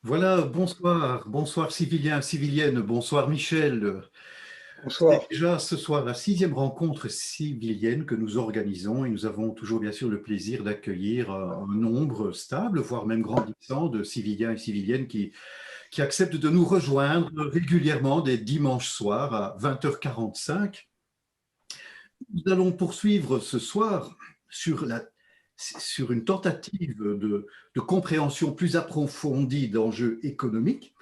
Voilà, bonsoir, bonsoir Civilien, Civilienne, bonsoir Michel. C'est Bonsoir. déjà ce soir la sixième rencontre civilienne que nous organisons et nous avons toujours bien sûr le plaisir d'accueillir un nombre stable, voire même grandissant de civiliens et civiliennes qui acceptent de nous rejoindre régulièrement des dimanches soirs à 20h45. Nous allons poursuivre ce soir sur sur une tentative de compréhension plus approfondie d'enjeux économiques.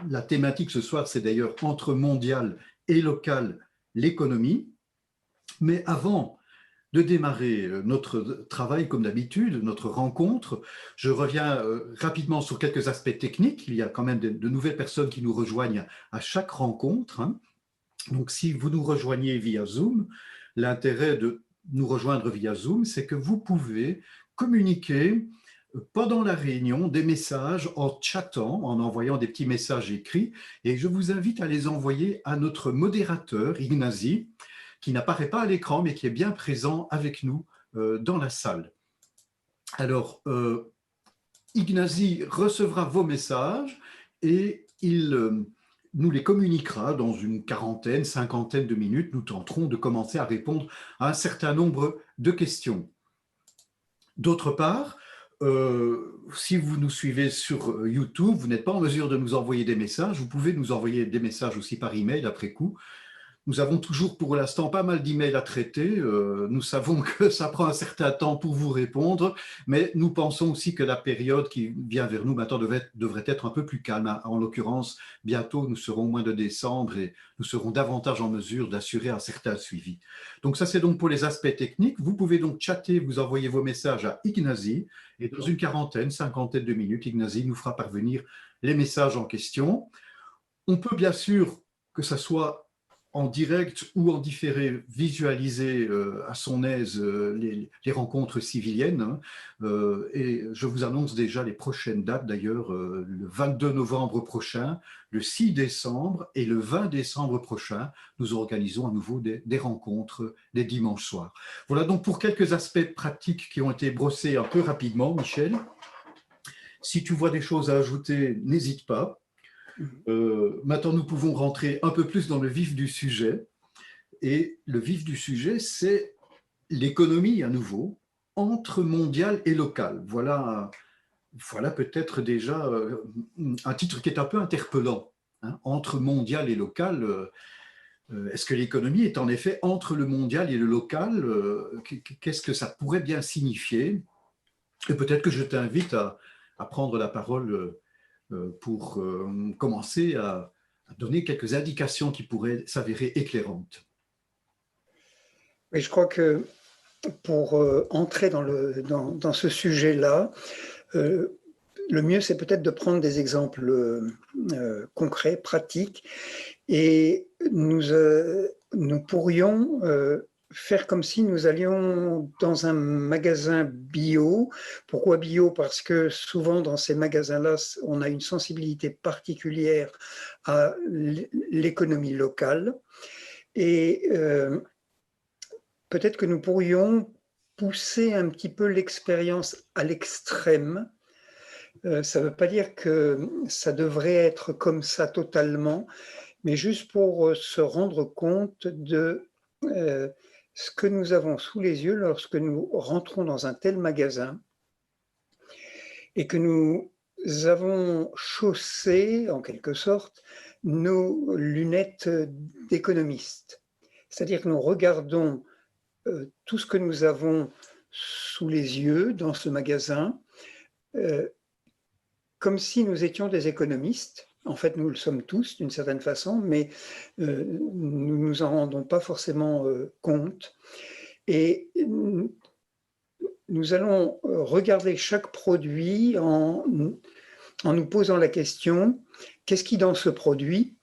La thématique ce soir, c'est d'ailleurs entre mondial et local, l'économie. Mais avant de démarrer notre travail, comme d'habitude, notre rencontre, je reviens rapidement sur quelques aspects techniques. Il y a quand même de nouvelles personnes qui nous rejoignent à chaque rencontre, hein. Donc, si vous nous rejoignez via Zoom, l'intérêt de nous rejoindre via Zoom, c'est que vous pouvez communiquer pendant la réunion des messages en chattant, en envoyant des petits messages écrits, et je vous invite à les envoyer à notre modérateur, Ignazi, qui n'apparaît pas à l'écran, mais qui est bien présent avec nous dans la salle. Alors, Ignazi recevra vos messages et il nous les communiquera dans une quarantaine, cinquantaine de minutes. Nous tenterons de commencer à répondre à un certain nombre de questions. D'autre part, si vous nous suivez sur YouTube, vous n'êtes pas en mesure de nous envoyer des messages. Vous pouvez nous envoyer des messages aussi par email après coup. Nous avons toujours pour l'instant pas mal d'emails à traiter. Nous savons que ça prend un certain temps pour vous répondre, mais nous pensons aussi que la période qui vient vers nous maintenant devrait être un peu plus calme. En l'occurrence, bientôt nous serons au mois de décembre et nous serons davantage en mesure d'assurer un certain suivi. Donc ça, c'est donc pour les aspects techniques. Vous pouvez donc chatter, vous envoyer vos messages à Ignazi et dans une quarantaine, cinquantaine de minutes, Ignazi nous fera parvenir les messages en question. On peut bien sûr que ça soit en direct ou en différé, visualiser à son aise les rencontres civiliennes. Hein. Et je vous annonce déjà les prochaines dates, d'ailleurs, le 22 novembre prochain, le 6 décembre et le 20 décembre prochain, nous organisons à nouveau des rencontres les dimanches soirs. Voilà donc pour quelques aspects pratiques qui ont été brossés un peu rapidement, Michel. Si tu vois des choses à ajouter, n'hésite pas. Maintenant, nous pouvons rentrer un peu plus dans le vif du sujet. Et le vif du sujet, c'est l'économie à nouveau, entre mondial et local. Voilà peut-être déjà un titre qui est un peu interpellant. Hein, entre mondial et local, est-ce que l'économie est en effet entre le mondial et le local? Qu'est-ce que ça pourrait bien signifier? Et peut-être que je t'invite à prendre la parole pour commencer à donner quelques indications qui pourraient s'avérer éclairantes. Oui, je crois que pour entrer dans ce sujet-là, le mieux, c'est peut-être de prendre des exemples concrets, pratiques, et nous pourrions faire comme si nous allions dans un magasin bio. Pourquoi bio? Parce que souvent dans ces magasins-là, on a une sensibilité particulière à l'économie locale. Et peut-être que nous pourrions pousser un petit peu l'expérience à l'extrême. Ça ne veut pas dire que ça devrait être comme ça totalement, mais juste pour se rendre compte de ce que nous avons sous les yeux lorsque nous rentrons dans un tel magasin et que nous avons chaussé, en quelque sorte, nos lunettes d'économistes. C'est-à-dire que nous regardons tout ce que nous avons sous les yeux dans ce magasin, comme si nous étions des économistes. En fait, nous le sommes tous d'une certaine façon, mais nous ne nous en rendons pas forcément compte. Et nous allons regarder chaque produit en nous posant la question, qu'est-ce qui dans ce produit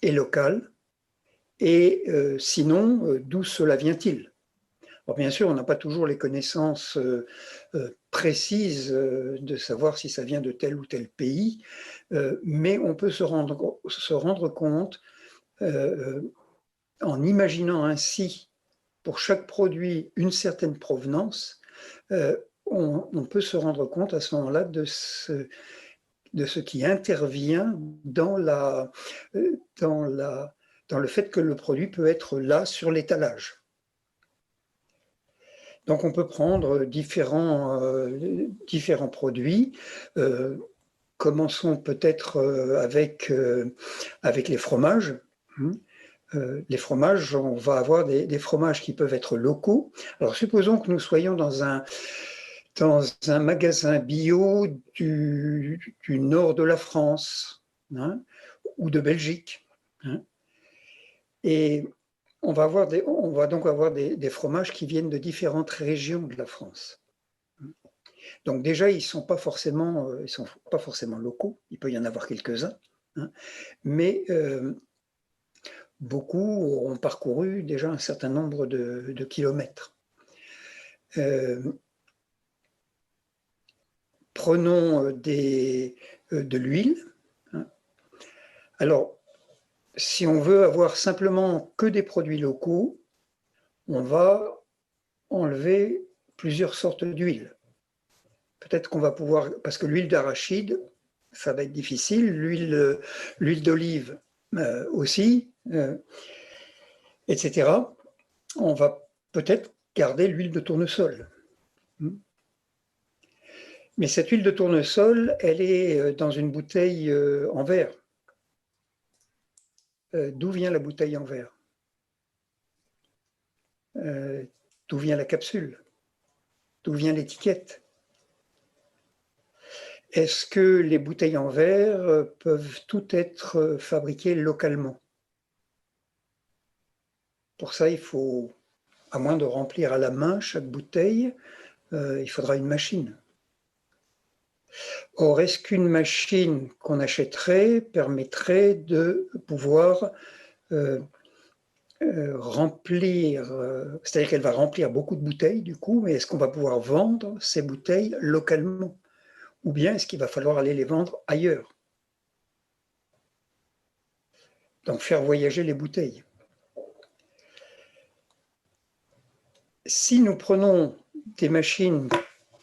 est local? Et sinon, d'où cela vient-il? Alors bien sûr, on n'a pas toujours les connaissances précises de savoir si ça vient de tel ou tel pays, mais on peut se rendre compte, en imaginant ainsi pour chaque produit une certaine provenance, on peut se rendre compte à ce moment-là de de ce qui intervient dans, dans le fait que le produit peut être là sur l'étalage. Donc on peut prendre différents produits. Commençons peut-être avec les fromages. Les fromages, on va avoir des fromages qui peuvent être locaux. Alors supposons que nous soyons dans un magasin bio du nord de la France, hein, ou de Belgique. Hein. Et on va donc avoir des fromages qui viennent de différentes régions de la France. Donc déjà, ils ne sont pas forcément locaux, il peut y en avoir quelques-uns, hein, mais beaucoup ont parcouru déjà un certain nombre de kilomètres. Prenons de l'huile. Hein. Alors, si on veut avoir simplement que des produits locaux, on va enlever plusieurs sortes d'huile. Peut-être qu'on va pouvoir, parce que l'huile d'arachide, ça va être difficile, l'huile d'olive aussi, etc. On va peut-être garder l'huile de tournesol. Mais cette huile de tournesol, elle est dans une bouteille en verre. D'où vient la bouteille en verre? D'où vient la capsule? D'où vient l'étiquette? Est-ce que les bouteilles en verre peuvent toutes être fabriquées localement? Pour ça, il faut, à moins de remplir à la main chaque bouteille, il faudra une machine. Or, est-ce qu'une machine qu'on achèterait permettrait de pouvoir remplir, c'est-à-dire qu'elle va remplir beaucoup de bouteilles du coup, mais est-ce qu'on va pouvoir vendre ces bouteilles localement? Ou bien est-ce qu'il va falloir aller les vendre ailleurs? Donc faire voyager les bouteilles. Si nous prenons des machines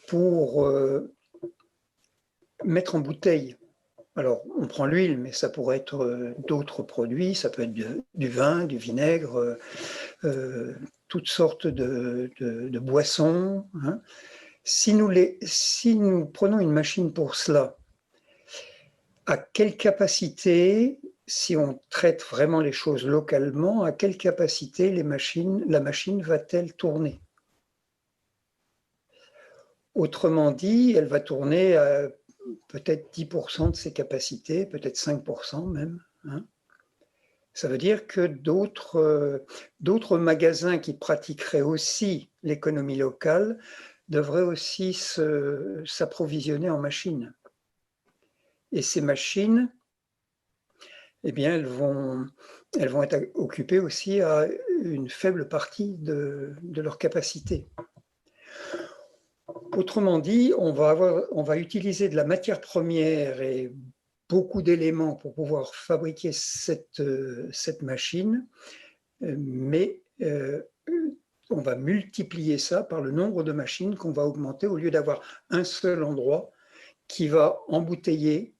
pour mettre en bouteille, alors on prend l'huile, mais ça pourrait être d'autres produits, ça peut être du vin, du vinaigre, toutes sortes de boissons. Hein. Si nous prenons une machine pour cela, à quelle capacité, si on traite vraiment les choses localement, à quelle capacité la machine va-t-elle tourner? Autrement dit, elle va tourner à peut-être 10% de ses capacités, peut-être 5% même. Hein. Ça veut dire que d'autres magasins qui pratiqueraient aussi l'économie locale devraient aussi s'approvisionner en machines. Et ces machines, eh bien, elles vont être occupées aussi à une faible partie de leur capacité. Autrement dit, on va utiliser de la matière première et beaucoup d'éléments pour pouvoir fabriquer cette machine, mais on va multiplier ça par le nombre de machines qu'on va augmenter au lieu d'avoir un seul endroit qui va embouteiller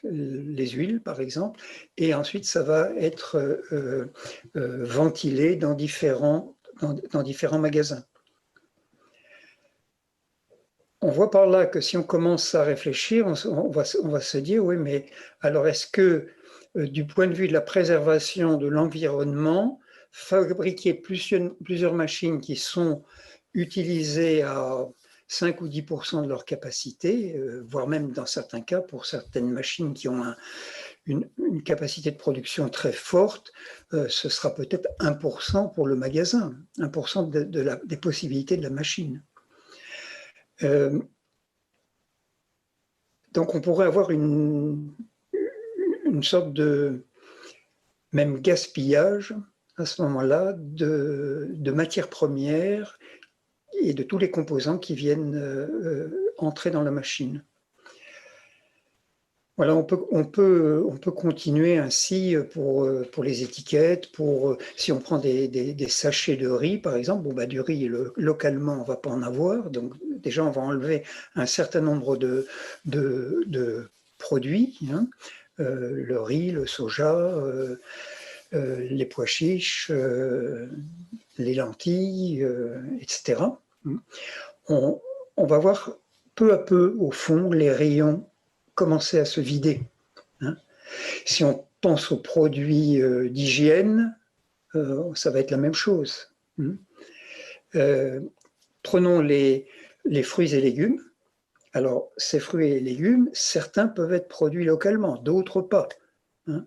les huiles, par exemple, et ensuite ça va être ventilé dans différents magasins. On voit par là que si on commence à réfléchir, on va se dire, oui, mais alors est-ce que du point de vue de la préservation de l'environnement, fabriquer plusieurs machines qui sont utilisées à 5 ou 10% de leur capacité, voire même dans certains cas, pour certaines machines qui ont une capacité de production très forte, ce sera peut-être 1% pour le magasin, 1% des possibilités de la machine. Donc on pourrait avoir une sorte de même gaspillage à ce moment-là de matières premières et de tous les composants qui viennent entrer dans la machine. Voilà, on peut continuer ainsi pour les étiquettes, si on prend des sachets de riz, par exemple, bon, bah, du riz, localement, on ne va pas en avoir, donc déjà, on va enlever un certain nombre de produits, hein, le riz, le soja, les pois chiches, les lentilles, etc. On, on va voir peu à peu, au fond, les rayons commencer à se vider. Hein. Si on pense aux produits d'hygiène, ça va être la même chose. Prenons les fruits et légumes. Alors, ces fruits et légumes, certains peuvent être produits localement, d'autres pas. Hein.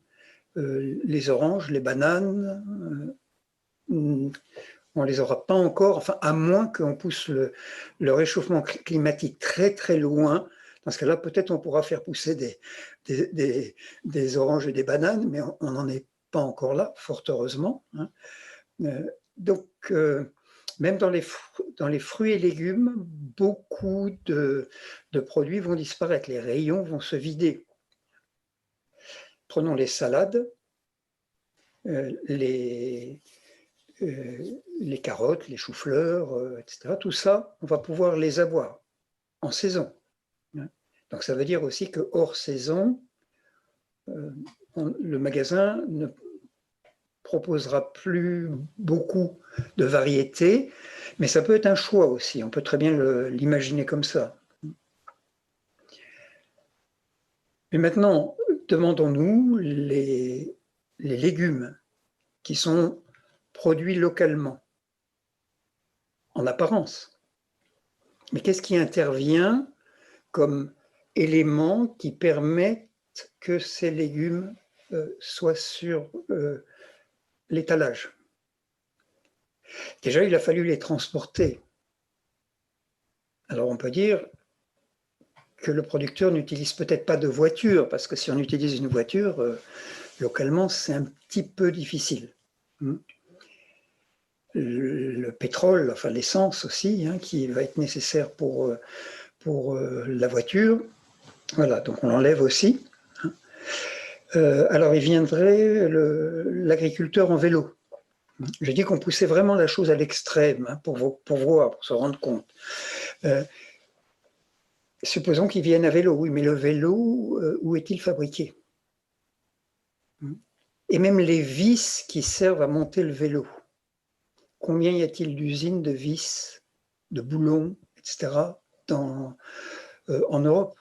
Les oranges, les bananes, on ne les aura pas encore, enfin, à moins qu'on pousse le réchauffement climatique très très loin. Dans ce cas-là, peut-être on pourra faire pousser des oranges et des bananes, mais on n'en est pas encore là, fort heureusement. Hein. Donc, même dans les fruits et légumes, beaucoup de produits vont disparaître, les rayons vont se vider. Prenons les salades, les carottes, les choux-fleurs, etc. Tout ça, on va pouvoir les avoir en saison. Donc ça veut dire aussi que hors saison, le magasin ne proposera plus beaucoup de variétés, mais ça peut être un choix aussi. On peut très bien l'imaginer comme ça. Mais maintenant, demandons-nous les légumes qui sont produits localement, en apparence. Mais qu'est-ce qui intervient comme élément qui permettent que ces légumes soient sur l'étalage? Déjà, il a fallu les transporter. Alors on peut dire que le producteur n'utilise peut-être pas de voiture, parce que si on utilise une voiture, localement, c'est un petit peu difficile. Le pétrole, enfin l'essence aussi, hein, qui va être nécessaire pour la voiture, voilà, donc on l'enlève aussi. Alors il viendrait l'agriculteur en vélo. J'ai dit qu'on poussait vraiment la chose à l'extrême, hein, pour voir, pour se rendre compte. Supposons qu'il vienne à vélo, oui, mais le vélo, où est-il fabriqué? Et même les vis qui servent à monter le vélo. Combien y a-t-il d'usines de vis, de boulons, etc. En Europe?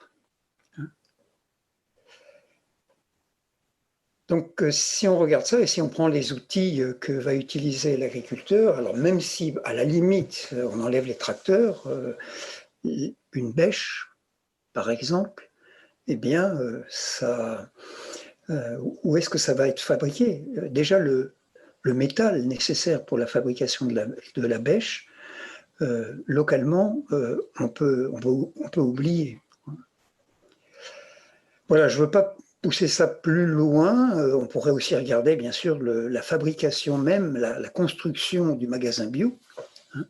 Donc, si on regarde ça et si on prend les outils que va utiliser l'agriculteur, alors même si, à la limite, on enlève les tracteurs, une bêche, par exemple, eh bien, où est-ce que ça va être fabriqué? Déjà, le métal nécessaire pour la fabrication de la bêche, localement, on peut oublier. Voilà, je ne veux pas pousser ça plus loin. On pourrait aussi regarder, bien sûr, la fabrication même, la construction du magasin bio. Hein,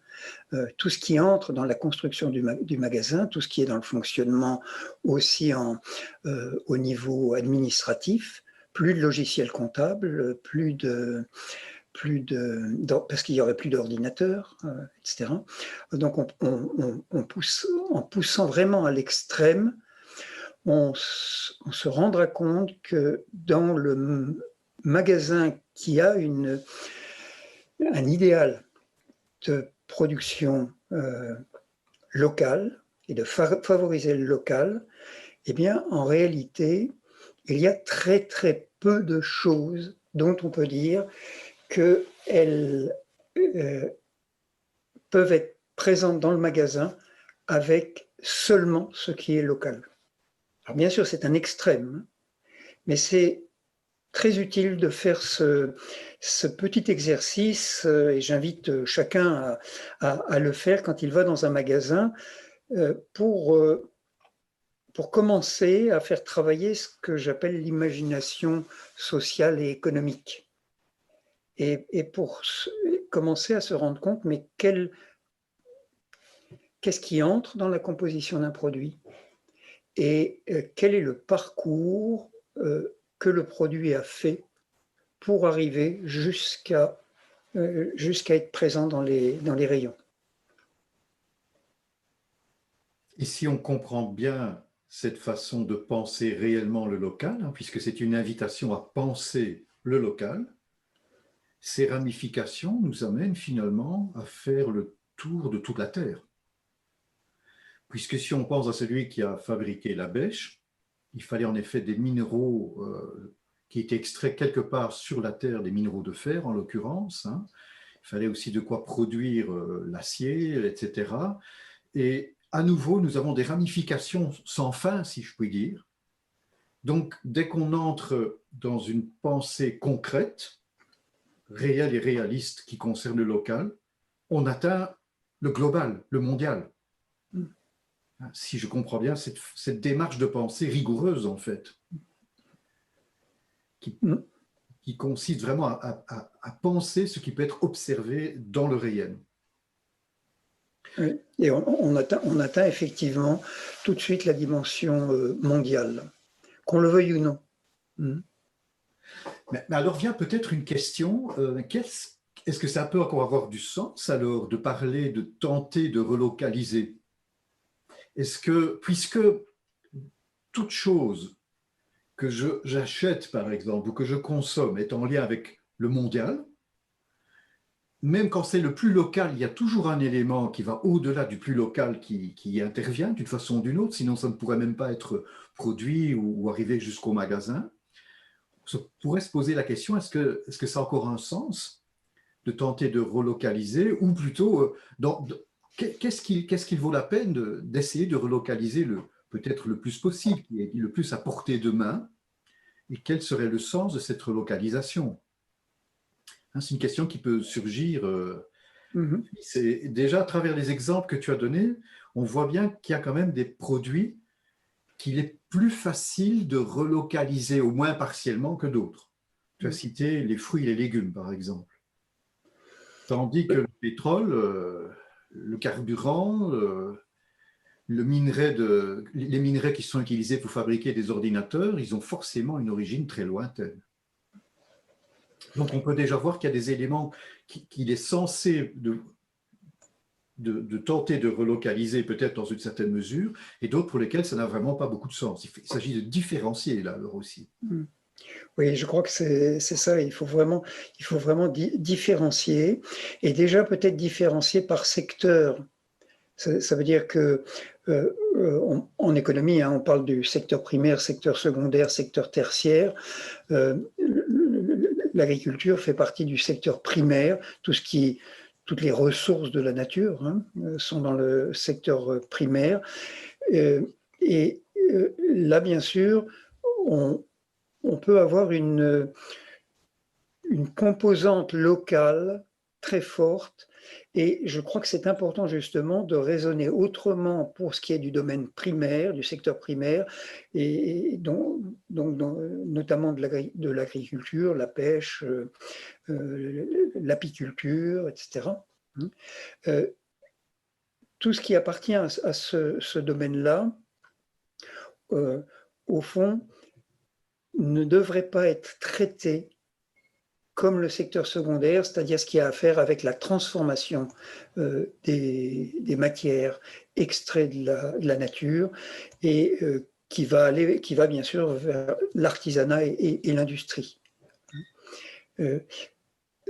tout ce qui entre dans la construction du magasin, tout ce qui est dans le fonctionnement aussi au niveau administratif, plus de logiciels comptables, parce qu'il n'y aurait plus d'ordinateurs, etc. Donc on pousse, en poussant vraiment à l'extrême, on se rendra compte que dans le magasin qui a un idéal de production locale et de favoriser le local, eh bien, en réalité, il y a très très peu de choses dont on peut dire qu'elles peuvent être présentes dans le magasin avec seulement ce qui est local. Alors bien sûr, c'est un extrême, mais c'est très utile de faire ce petit exercice, et j'invite chacun à le faire quand il va dans un magasin, pour commencer à faire travailler ce que j'appelle l'imagination sociale et économique. Et pour commencer à se rendre compte, mais qu'est-ce qui entre dans la composition d'un produit et quel est le parcours que le produit a fait pour arriver jusqu'à être présent dans les rayons. Et si on comprend bien cette façon de penser réellement le local, hein, puisque c'est une invitation à penser le local, ces ramifications nous amènent finalement à faire le tour de toute la Terre. Puisque si on pense à celui qui a fabriqué la bêche, il fallait en effet des minéraux qui étaient extraits quelque part sur la Terre, des minéraux de fer en l'occurrence. Hein. Il fallait aussi de quoi produire l'acier, etc. Et à nouveau, nous avons des ramifications sans fin, si je puis dire. Donc, dès qu'on entre dans une pensée concrète, réelle et réaliste qui concerne le local, on atteint le global, le mondial. Si je comprends bien, cette démarche de pensée rigoureuse, en fait, qui consiste vraiment à penser ce qui peut être observé dans le réel. Oui. Et on atteint effectivement tout de suite la dimension mondiale, qu'on le veuille ou non. Mais alors vient peut-être une question, est-ce que ça peut encore avoir du sens alors de parler, de tenter de relocaliser? Est-ce que, puisque toute chose que j'achète par exemple ou que je consomme est en lien avec le mondial, même quand c'est le plus local, il y a toujours un élément qui va au-delà du plus local qui intervient d'une façon ou d'une autre, sinon ça ne pourrait même pas être produit ou arriver jusqu'au magasin. On pourrait se poser la question, est-ce que ça a encore un sens de tenter de relocaliser, ou plutôt, qu'est-ce qu'il vaut la peine d'essayer de relocaliser peut-être le plus possible, qui est le plus à portée de main, et quel serait le sens de cette relocalisation? C'est une question qui peut surgir. C'est déjà à travers les exemples que tu as donnés, on voit bien qu'il y a quand même des produits qu'il est plus facile de relocaliser, au moins partiellement, que d'autres. Tu as cité les fruits et les légumes, par exemple. Tandis que le pétrole, le carburant, les minerais qui sont utilisés pour fabriquer des ordinateurs, ils ont forcément une origine très lointaine. Donc on peut déjà voir qu'il y a des éléments qu'il est censé de tenter de relocaliser peut-être dans une certaine mesure, et d'autres pour lesquels ça n'a vraiment pas beaucoup de sens. Il s'agit de différencier là alors aussi. Oui, je crois que c'est ça, il faut vraiment différencier, et déjà peut-être différencier par secteur. Ça veut dire que en économie, hein, on parle du secteur primaire, secteur secondaire, secteur tertiaire. L'agriculture fait partie du secteur primaire, toutes les ressources de la nature sont dans le secteur primaire. Et là, bien sûr, on peut avoir une composante locale très forte, et je crois que c'est important justement de raisonner autrement pour ce qui est du domaine primaire, du secteur primaire, et donc notamment de l'agriculture, la pêche, l'apiculture, etc. Tout ce qui appartient à ce domaine-là, au fond, ne devrait pas être traité comme le secteur secondaire, c'est-à-dire ce qui a à faire avec la transformation des matières extraites de la nature, et qui va bien sûr vers l'artisanat et l'industrie.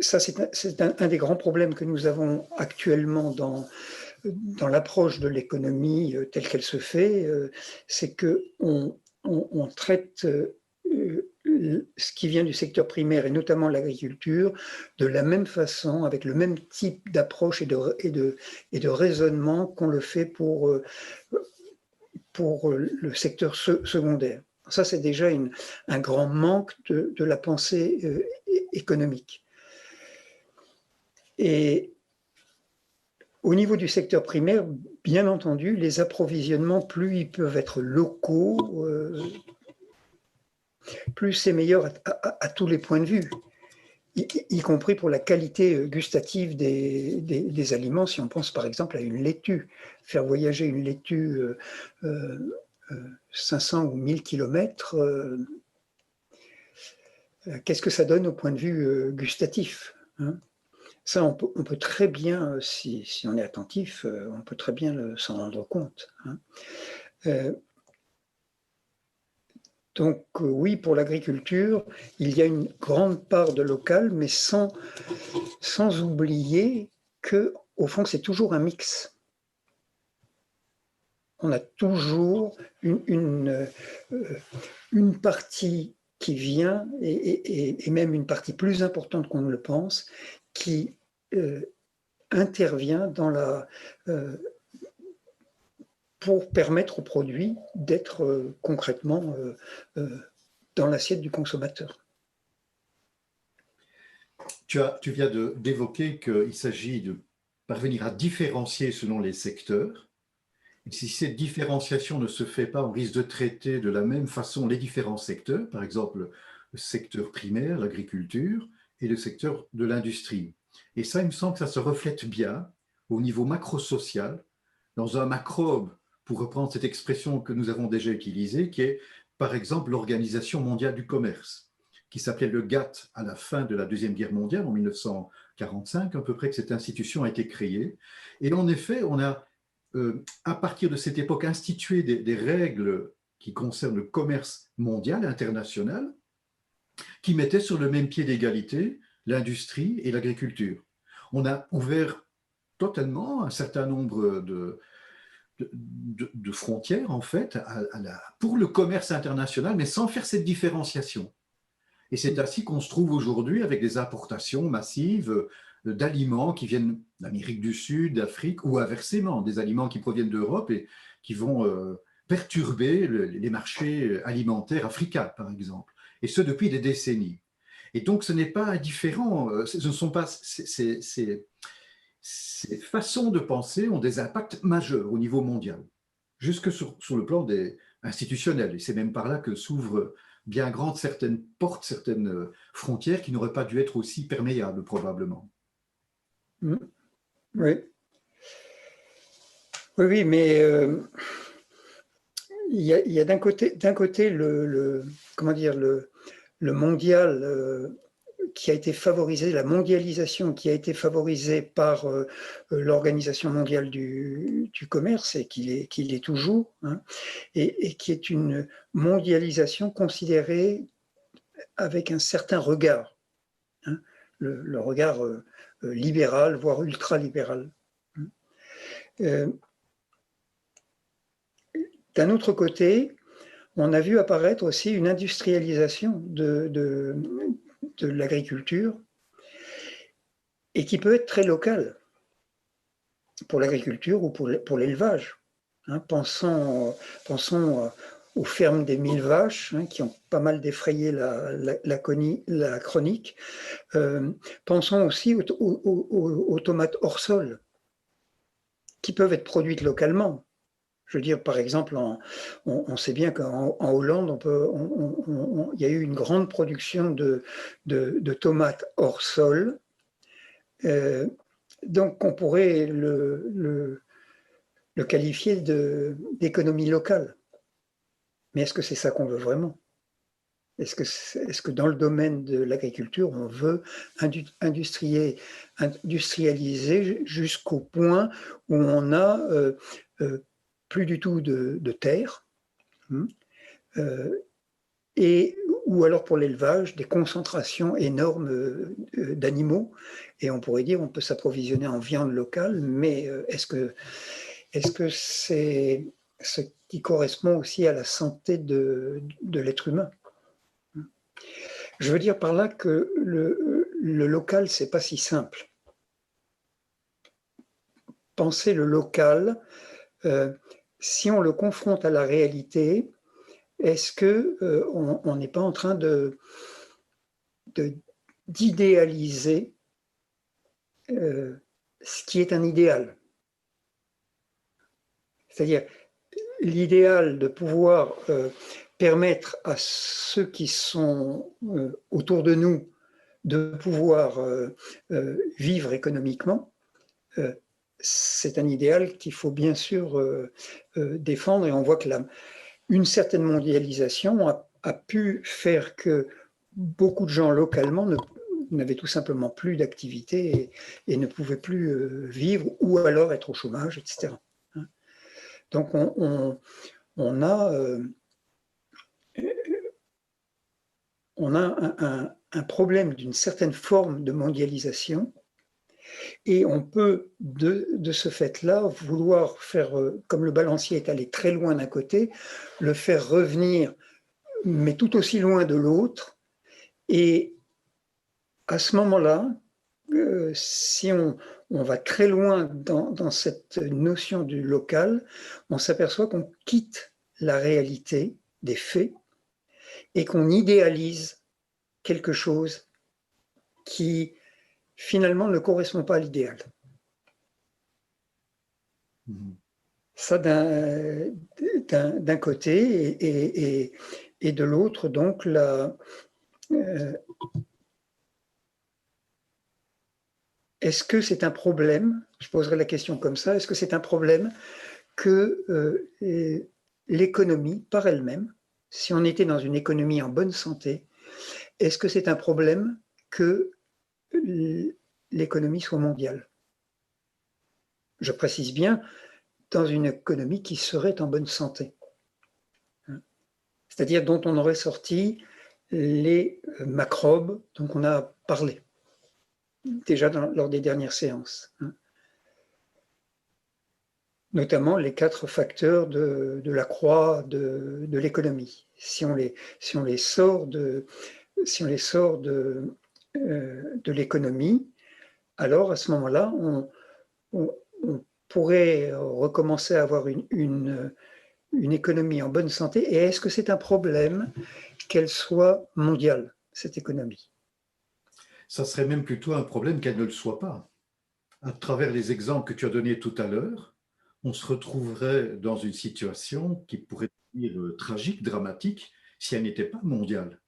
Ça, c'est un des grands problèmes que nous avons actuellement dans l'approche de l'économie telle qu'elle se fait, c'est qu'on traite ce qui vient du secteur primaire, et notamment l'agriculture, de la même façon, avec le même type d'approche et de raisonnement qu'on le fait pour le secteur secondaire. Ça, c'est déjà un grand manque de la pensée économique. Et au niveau du secteur primaire, bien entendu, les approvisionnements, plus ils peuvent être locaux, plus c'est meilleur à tous les points de vue, y compris pour la qualité gustative des aliments. Si on pense par exemple à une laitue, faire voyager une laitue 500 ou 1000 km, qu'est-ce que ça donne au point de vue gustatif, hein? Ça, on peut très bien, si on est attentif, on peut très bien s'en rendre compte, hein. Donc oui, pour l'agriculture, il y a une grande part de local, mais sans oublier que, au fond, c'est toujours un mix. On a toujours une partie qui vient, et même une partie plus importante qu'on ne le pense, qui intervient pour permettre au produit d'être concrètement dans l'assiette du consommateur. Tu viens d'évoquer qu'il s'agit de parvenir à différencier selon les secteurs. Et si cette différenciation ne se fait pas, on risque de traiter de la même façon les différents secteurs, par exemple le secteur primaire, l'agriculture, et le secteur de l'industrie. Et ça, il me semble que ça se reflète bien au niveau macro-social, dans un macrobe, pour reprendre cette expression que nous avons déjà utilisée, qui est par exemple l'Organisation mondiale du commerce, qui s'appelait le GATT à la fin de la Deuxième Guerre mondiale, en 1945, à peu près que cette institution a été créée. Et en effet, on a, à partir de cette époque, institué des règles qui concernent le commerce mondial, international, qui mettaient sur le même pied d'égalité l'industrie et l'agriculture. On a ouvert totalement un certain nombre de frontières, en fait, pour le commerce international, mais sans faire cette différenciation. Et c'est ainsi qu'on se trouve aujourd'hui avec des importations massives d'aliments qui viennent d'Amérique du Sud, d'Afrique, ou inversement, des aliments qui proviennent d'Europe et qui vont perturber les marchés alimentaires africains, par exemple. Et ce, depuis des décennies. Et donc, ce n'est pas indifférent, ce ne sont pas ces façons de penser ont des impacts majeurs au niveau mondial, jusque sur le plan institutionnel. Et c'est même par là que s'ouvrent bien grandes certaines portes, certaines frontières qui n'auraient pas dû être aussi perméables, probablement. Oui. Oui, mais il y a d'un côté comment dire, le mondial qui a été favorisé, la mondialisation qui a été favorisée par l'Organisation mondiale du commerce, et qui est toujours, hein, et qui est une mondialisation considérée avec un certain regard, hein, le regard libéral, voire ultra-libéral. D'un autre côté, on a vu apparaître aussi une industrialisation de l'agriculture, et qui peut être très locale pour l'agriculture ou pour l'élevage. Hein, pensons aux fermes des 1000 vaches, hein, qui ont pas mal défrayé la chronique. Pensons aussi aux tomates hors sol, qui peuvent être produites localement. Je veux dire, par exemple, on sait bien qu'en Hollande, il y a eu une grande production de tomates hors sol. Donc, on pourrait le qualifier d'économie locale. Mais est-ce que c'est ça qu'on veut vraiment ? Est-ce que dans le domaine de l'agriculture, on veut industrialiser jusqu'au point où on a plus du tout de terre, ou alors pour l'élevage, des concentrations énormes d'animaux, et on pourrait dire on peut s'approvisionner en viande locale, mais est-ce que c'est ce qui correspond aussi à la santé de l'être humain ? Je veux dire par là que le local, c'est pas si simple. Penser le local, si on le confronte à la réalité, est-ce qu'on n'est pas en train d'idéaliser ce qui est un idéal ? C'est-à-dire l'idéal de pouvoir permettre à ceux qui sont autour de nous de pouvoir vivre économiquement, c'est un idéal qu'il faut bien sûr défendre, et on voit que une certaine mondialisation a pu faire que beaucoup de gens localement n'avaient tout simplement plus d'activité et ne pouvaient plus vivre, ou alors être au chômage, etc. Donc on a on a un problème d'une certaine forme de mondialisation, et on peut, de ce fait-là, vouloir faire, comme le balancier est allé très loin d'un côté, le faire revenir, mais tout aussi loin de l'autre. Et à ce moment-là, si on va très loin dans cette notion du local, on s'aperçoit qu'on quitte la réalité des faits et qu'on idéalise quelque chose qui finalement ne correspond pas à l'idéal. Ça d'un côté, et de l'autre, donc, est-ce que c'est un problème, je poserai la question comme ça, est-ce que c'est un problème que l'économie, par elle-même, si on était dans une économie en bonne santé, est-ce que c'est un problème que l'économie soit mondiale? Je précise bien, dans une économie qui serait en bonne santé. C'est-à-dire dont on aurait sorti les macrobes dont on a parlé déjà lors des dernières séances. Notamment les 4 facteurs de la croix de l'économie. Si on les sort de l'économie, alors à ce moment-là, on pourrait recommencer à avoir une économie en bonne santé. Et est-ce que c'est un problème qu'elle soit mondiale, cette économie? Ça serait même plutôt un problème qu'elle ne le soit pas. À travers les exemples que tu as donnés tout à l'heure, on se retrouverait dans une situation qui pourrait devenir tragique, dramatique, si elle n'était pas mondiale.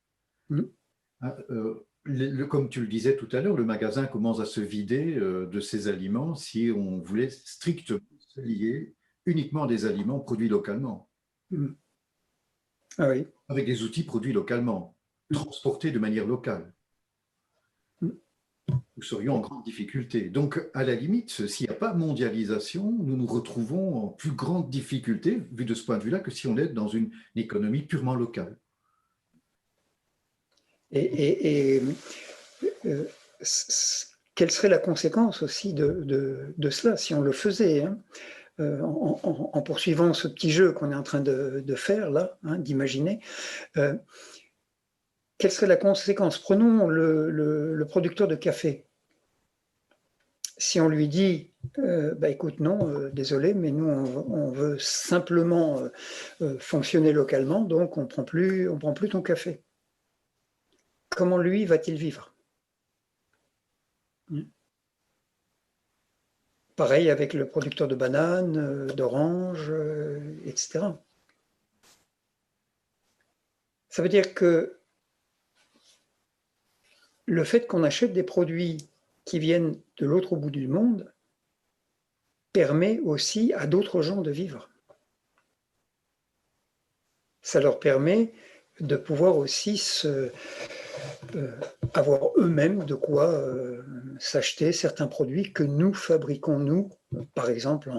Comme tu le disais tout à l'heure, le magasin commence à se vider de ses aliments si on voulait strictement se lier uniquement à des aliments produits localement. Ah oui. Avec des outils produits localement, transportés de manière locale. Nous serions en grande difficulté. Donc, à la limite, s'il n'y a pas mondialisation, nous nous retrouvons en plus grande difficulté, vu de ce point de vue-là, que si on est dans une économie purement locale. Quelle serait la conséquence aussi de cela, si on le faisait, hein, en poursuivant ce petit jeu qu'on est en train de faire là, hein, d'imaginer, quelle serait la conséquence? Prenons le producteur de café. Si on lui dit, bah écoute, non, désolé, mais nous, on veut simplement fonctionner localement, donc on prend plus ton café. Comment lui va-t-il vivre? Pareil avec le producteur de bananes, d'oranges, etc. Ça veut dire que le fait qu'on achète des produits qui viennent de l'autre bout du monde permet aussi à d'autres gens de vivre. Ça leur permet de pouvoir aussi avoir eux-mêmes de quoi s'acheter certains produits que nous fabriquons, nous, par exemple,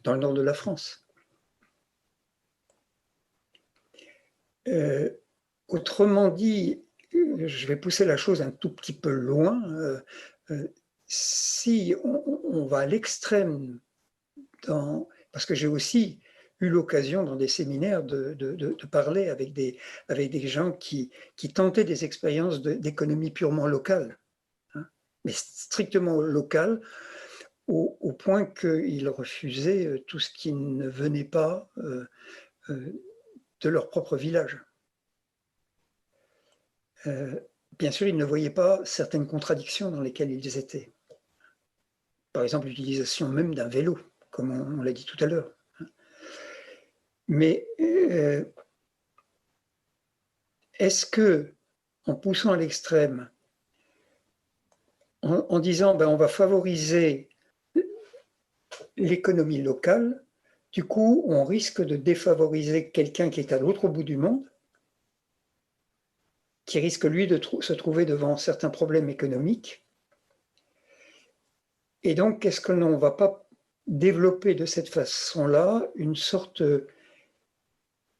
dans le nord de la France. Autrement dit, je vais pousser la chose un tout petit peu loin. Si on va à l'extrême, parce que j'ai aussi eu l'occasion dans des séminaires de parler avec des gens qui tentaient des expériences d'économie purement locale, hein, mais strictement locale, au point qu'ils refusaient tout ce qui ne venait pas de leur propre village. Bien sûr, ils ne voyaient pas certaines contradictions dans lesquelles ils étaient. Par exemple, l'utilisation même d'un vélo, comme on l'a dit tout à l'heure. Mais est-ce que, en poussant à l'extrême, en disant ben, on va favoriser l'économie locale, du coup, on risque de défavoriser quelqu'un qui est à l'autre bout du monde, qui risque, lui, de se trouver devant certains problèmes économiques. Et donc, est-ce que l'on ne va pas développer de cette façon-là une sorte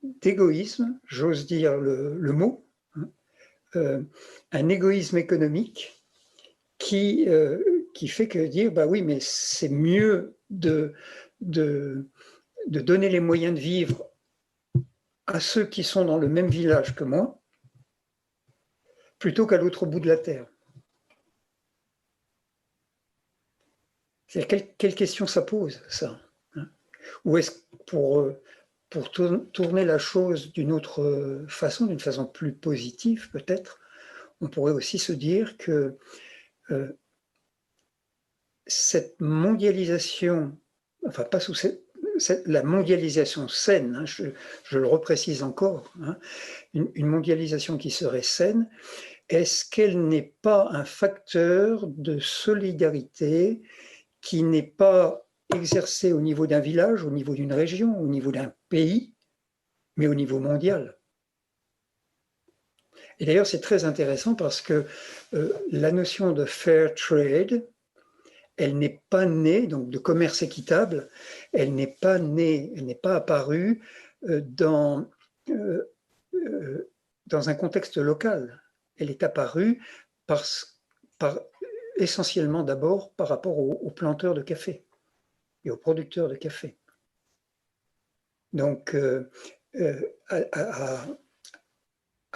d'égoïsme, j'ose dire le mot, hein, un égoïsme économique qui fait que dire, bah oui, mais c'est mieux de donner les moyens de vivre à ceux qui sont dans le même village que moi, plutôt qu'à l'autre bout de la terre. C'est quelle question ça pose, ça, hein? Ou est-ce pour tourner la chose d'une autre façon, d'une façon plus positive peut-être, on pourrait aussi se dire que cette mondialisation, enfin pas sous la mondialisation saine, hein, je le reprécise encore, hein, une mondialisation qui serait saine, est-ce qu'elle n'est pas un facteur de solidarité qui n'est pas exercé au niveau d'un village, au niveau d'une région, au niveau d'un pays, mais au niveau mondial? Et d'ailleurs, c'est très intéressant parce que la notion de fair trade, elle n'est pas née, donc de commerce équitable, elle n'est pas née, elle n'est pas apparue dans un contexte local. Elle est apparue essentiellement d'abord par rapport aux planteurs de café et aux producteurs de café. Donc,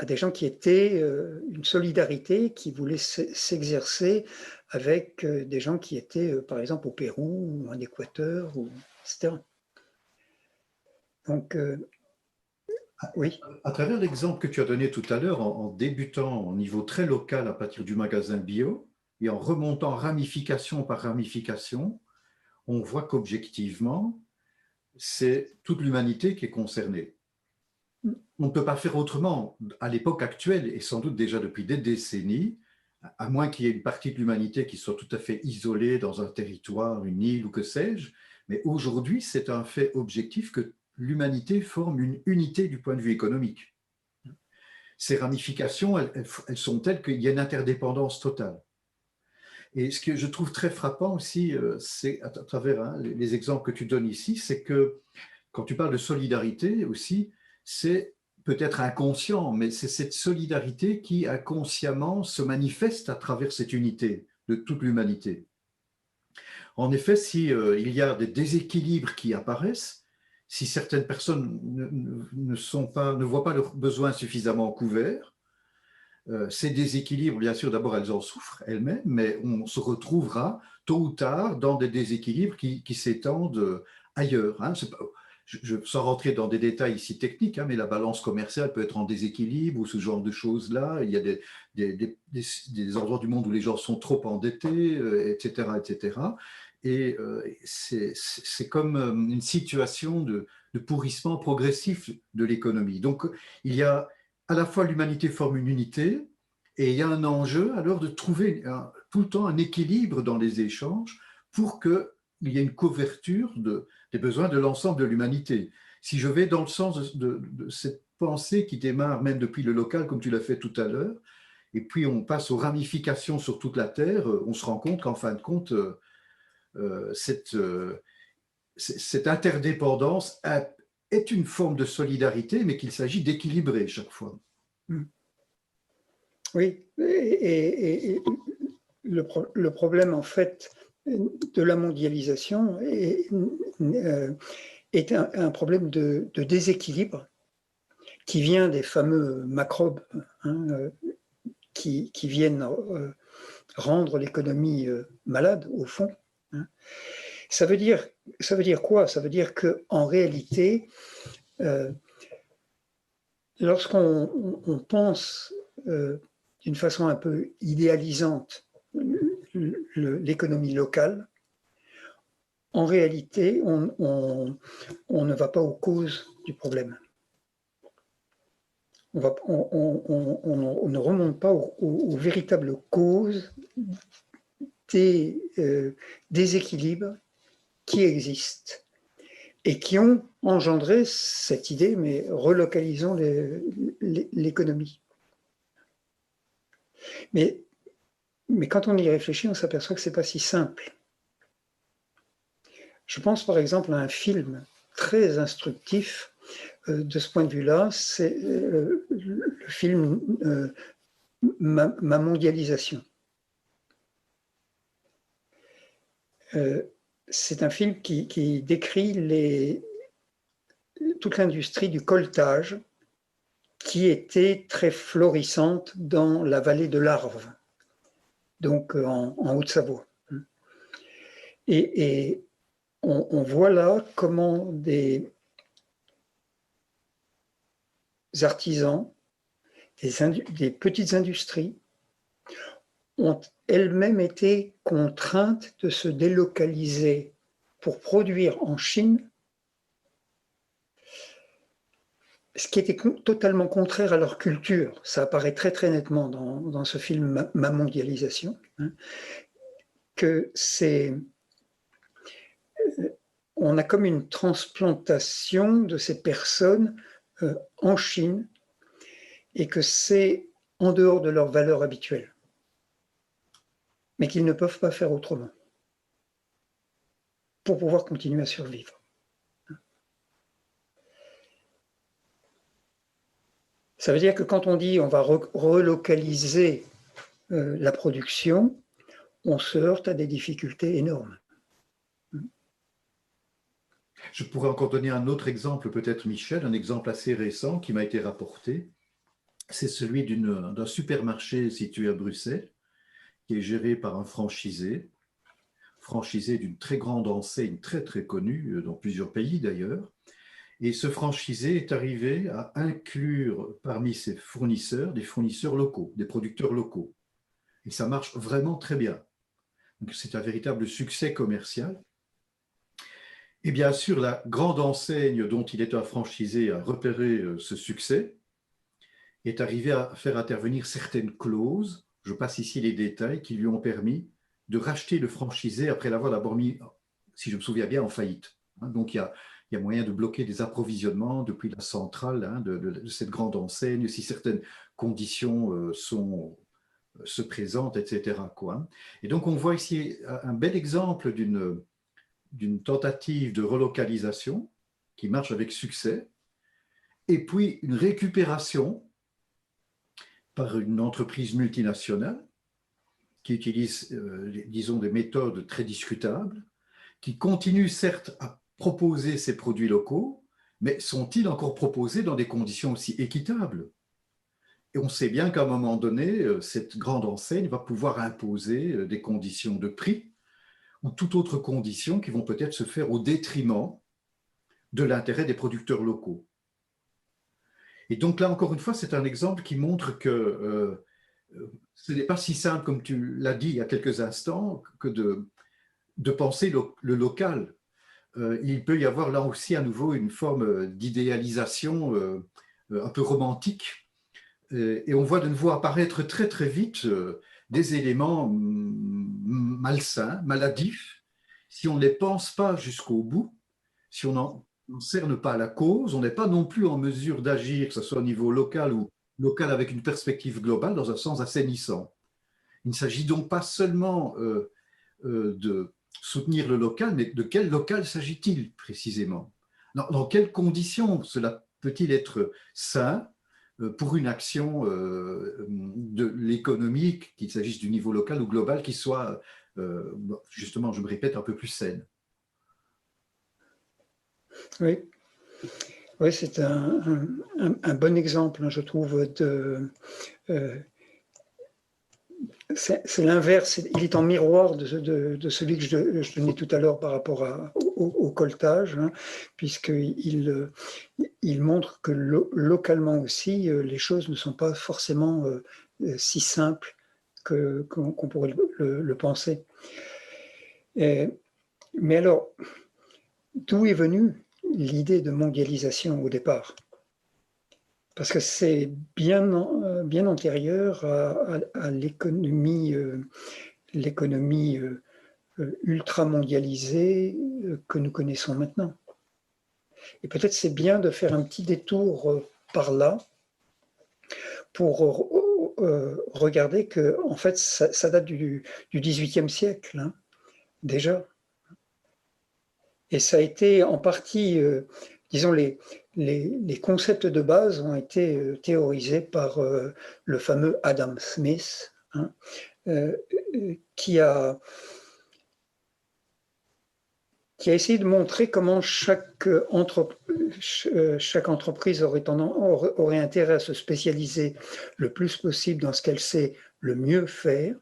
à des gens qui étaient une solidarité qui voulait s'exercer avec des gens qui étaient, par exemple, au Pérou ou en Équateur, etc. Donc, oui. À travers l'exemple que tu as donné tout à l'heure, en débutant au niveau très local à partir du magasin bio et en remontant ramification par ramification, on voit qu'objectivement, c'est toute l'humanité qui est concernée. On ne peut pas faire autrement à l'époque actuelle, et sans doute déjà depuis des décennies, à moins qu'il y ait une partie de l'humanité qui soit tout à fait isolée dans un territoire, une île ou que sais-je, mais aujourd'hui, c'est un fait objectif que l'humanité forme une unité du point de vue économique. Ces ramifications, elles sont telles qu'il y a une interdépendance totale. Et ce que je trouve très frappant aussi, c'est à travers les exemples que tu donnes ici, c'est que quand tu parles de solidarité aussi, c'est peut-être inconscient, mais c'est cette solidarité qui inconsciemment se manifeste à travers cette unité de toute l'humanité. En effet, si il y a des déséquilibres qui apparaissent, si certaines personnes ne voient pas leurs besoins suffisamment couverts, ces déséquilibres, bien sûr, d'abord, elles en souffrent elles-mêmes, mais on se retrouvera tôt ou tard dans des déséquilibres qui s'étendent ailleurs. Hein. Sans rentrer dans des détails ici techniques, hein, mais la balance commerciale peut être en déséquilibre ou ce genre de choses-là. Il y a des endroits du monde où les gens sont trop endettés, etc., etc. Et c'est comme une situation de pourrissement progressif de l'économie. Donc, il y a à la fois l'humanité forme une unité et il y a un enjeu alors de trouver tout le temps un équilibre dans les échanges pour qu'il y ait une couverture des besoins de l'ensemble de l'humanité. Si je vais dans le sens de cette pensée qui démarre même depuis le local, comme tu l'as fait tout à l'heure, et puis on passe aux ramifications sur toute la Terre, on se rend compte qu'en fin de compte, cette interdépendance est une forme de solidarité, mais qu'il s'agit d'équilibrer chaque fois. Oui, et le problème, en fait, de la mondialisation est un problème de déséquilibre qui vient des fameux macrobes, hein, qui viennent rendre l'économie malade, au fond. Hein. Ça veut dire quoi? Ça veut dire qu'en réalité, lorsqu'on pense d'une façon un peu idéalisante l'économie locale, en réalité, on ne va pas aux causes du problème. On ne remonte pas aux véritables causes des déséquilibres qui existent et qui ont engendré cette idée, mais relocalisons l'économie. Mais quand on y réfléchit, on s'aperçoit que ce n'est pas si simple. Je pense par exemple à un film très instructif de ce point de vue-là, c'est le film ma mondialisation. C'est un film qui décrit toute l'industrie du coltage qui était très florissante dans la vallée de l'Arve, donc en Haute-Savoie. Et on voit là comment des artisans, des petites industries ont elles-mêmes été contraintes de se délocaliser pour produire en Chine, ce qui était totalement contraire à leur culture. Ça apparaît très très nettement dans ce film Ma mondialisation, hein, que on a comme une transplantation de ces personnes en Chine et que c'est en dehors de leurs valeurs habituelles, mais qu'ils ne peuvent pas faire autrement pour pouvoir continuer à survivre. Ça veut dire que quand on dit on va relocaliser la production, on se heurte à des difficultés énormes. Je pourrais encore donner un autre exemple, peut-être Michel, un exemple assez récent qui m'a été rapporté. C'est celui d'un supermarché situé à Bruxelles, qui est géré par un franchisé d'une très grande enseigne, très très connue dans plusieurs pays d'ailleurs. Et ce franchisé est arrivé à inclure parmi ses fournisseurs des fournisseurs locaux, des producteurs locaux. Et ça marche vraiment très bien. Donc c'est un véritable succès commercial. Et bien sûr, la grande enseigne dont il est un franchisé a repéré ce succès, est arrivé à faire intervenir certaines clauses, je passe ici les détails, qui lui ont permis de racheter le franchisé après l'avoir d'abord mis, si je me souviens bien, en faillite. Donc il y a moyen de bloquer des approvisionnements depuis la centrale de cette grande enseigne, si certaines conditions se présentent, etc. Et donc on voit ici un bel exemple d'une tentative de relocalisation qui marche avec succès, et puis une récupération par une entreprise multinationale qui utilise, disons, des méthodes très discutables, qui continue certes à proposer ses produits locaux, mais sont-ils encore proposés dans des conditions aussi équitables? Et on sait bien qu'à un moment donné, cette grande enseigne va pouvoir imposer des conditions de prix ou toute autre condition qui vont peut-être se faire au détriment de l'intérêt des producteurs locaux. Et donc là, encore une fois, c'est un exemple qui montre que ce n'est pas si simple, comme tu l'as dit il y a quelques instants, que de penser le local. Il peut y avoir là aussi à nouveau une forme d'idéalisation un peu romantique. Et on voit de nouveau apparaître très très vite des éléments malsains, maladifs, si on ne les pense pas jusqu'au bout, si on n'en cerne pas la cause, on n'est pas non plus en mesure d'agir, que ce soit au niveau local ou local avec une perspective globale, dans un sens assainissant. Il ne s'agit donc pas seulement de soutenir le local, mais de quel local s'agit-il précisément? Dans quelles conditions cela peut-il être sain pour une action de l'économie, qu'il s'agisse du niveau local ou global, qui soit, justement, je me répète, un peu plus saine? Oui, oui, c'est un bon exemple, je trouve, c'est l'inverse, il est en miroir de celui que je donnais tout à l'heure par rapport au coltage, hein, puisqu'il montre que localement aussi, les choses ne sont pas forcément si simples qu'on pourrait le penser. Mais alors, d'où est venue l'idée de mondialisation au départ? Parce que c'est bien antérieur à l'économie ultra mondialisée que nous connaissons maintenant. Et peut-être c'est bien de faire un petit détour par là pour regarder que en fait ça date du XVIIIe siècle, hein, déjà. Et ça a été en partie disons, les concepts de base ont été théorisés par le fameux Adam Smith, hein, qui a essayé de montrer comment chaque entreprise aurait intérêt à se spécialiser le plus possible dans ce qu'elle sait le mieux faire,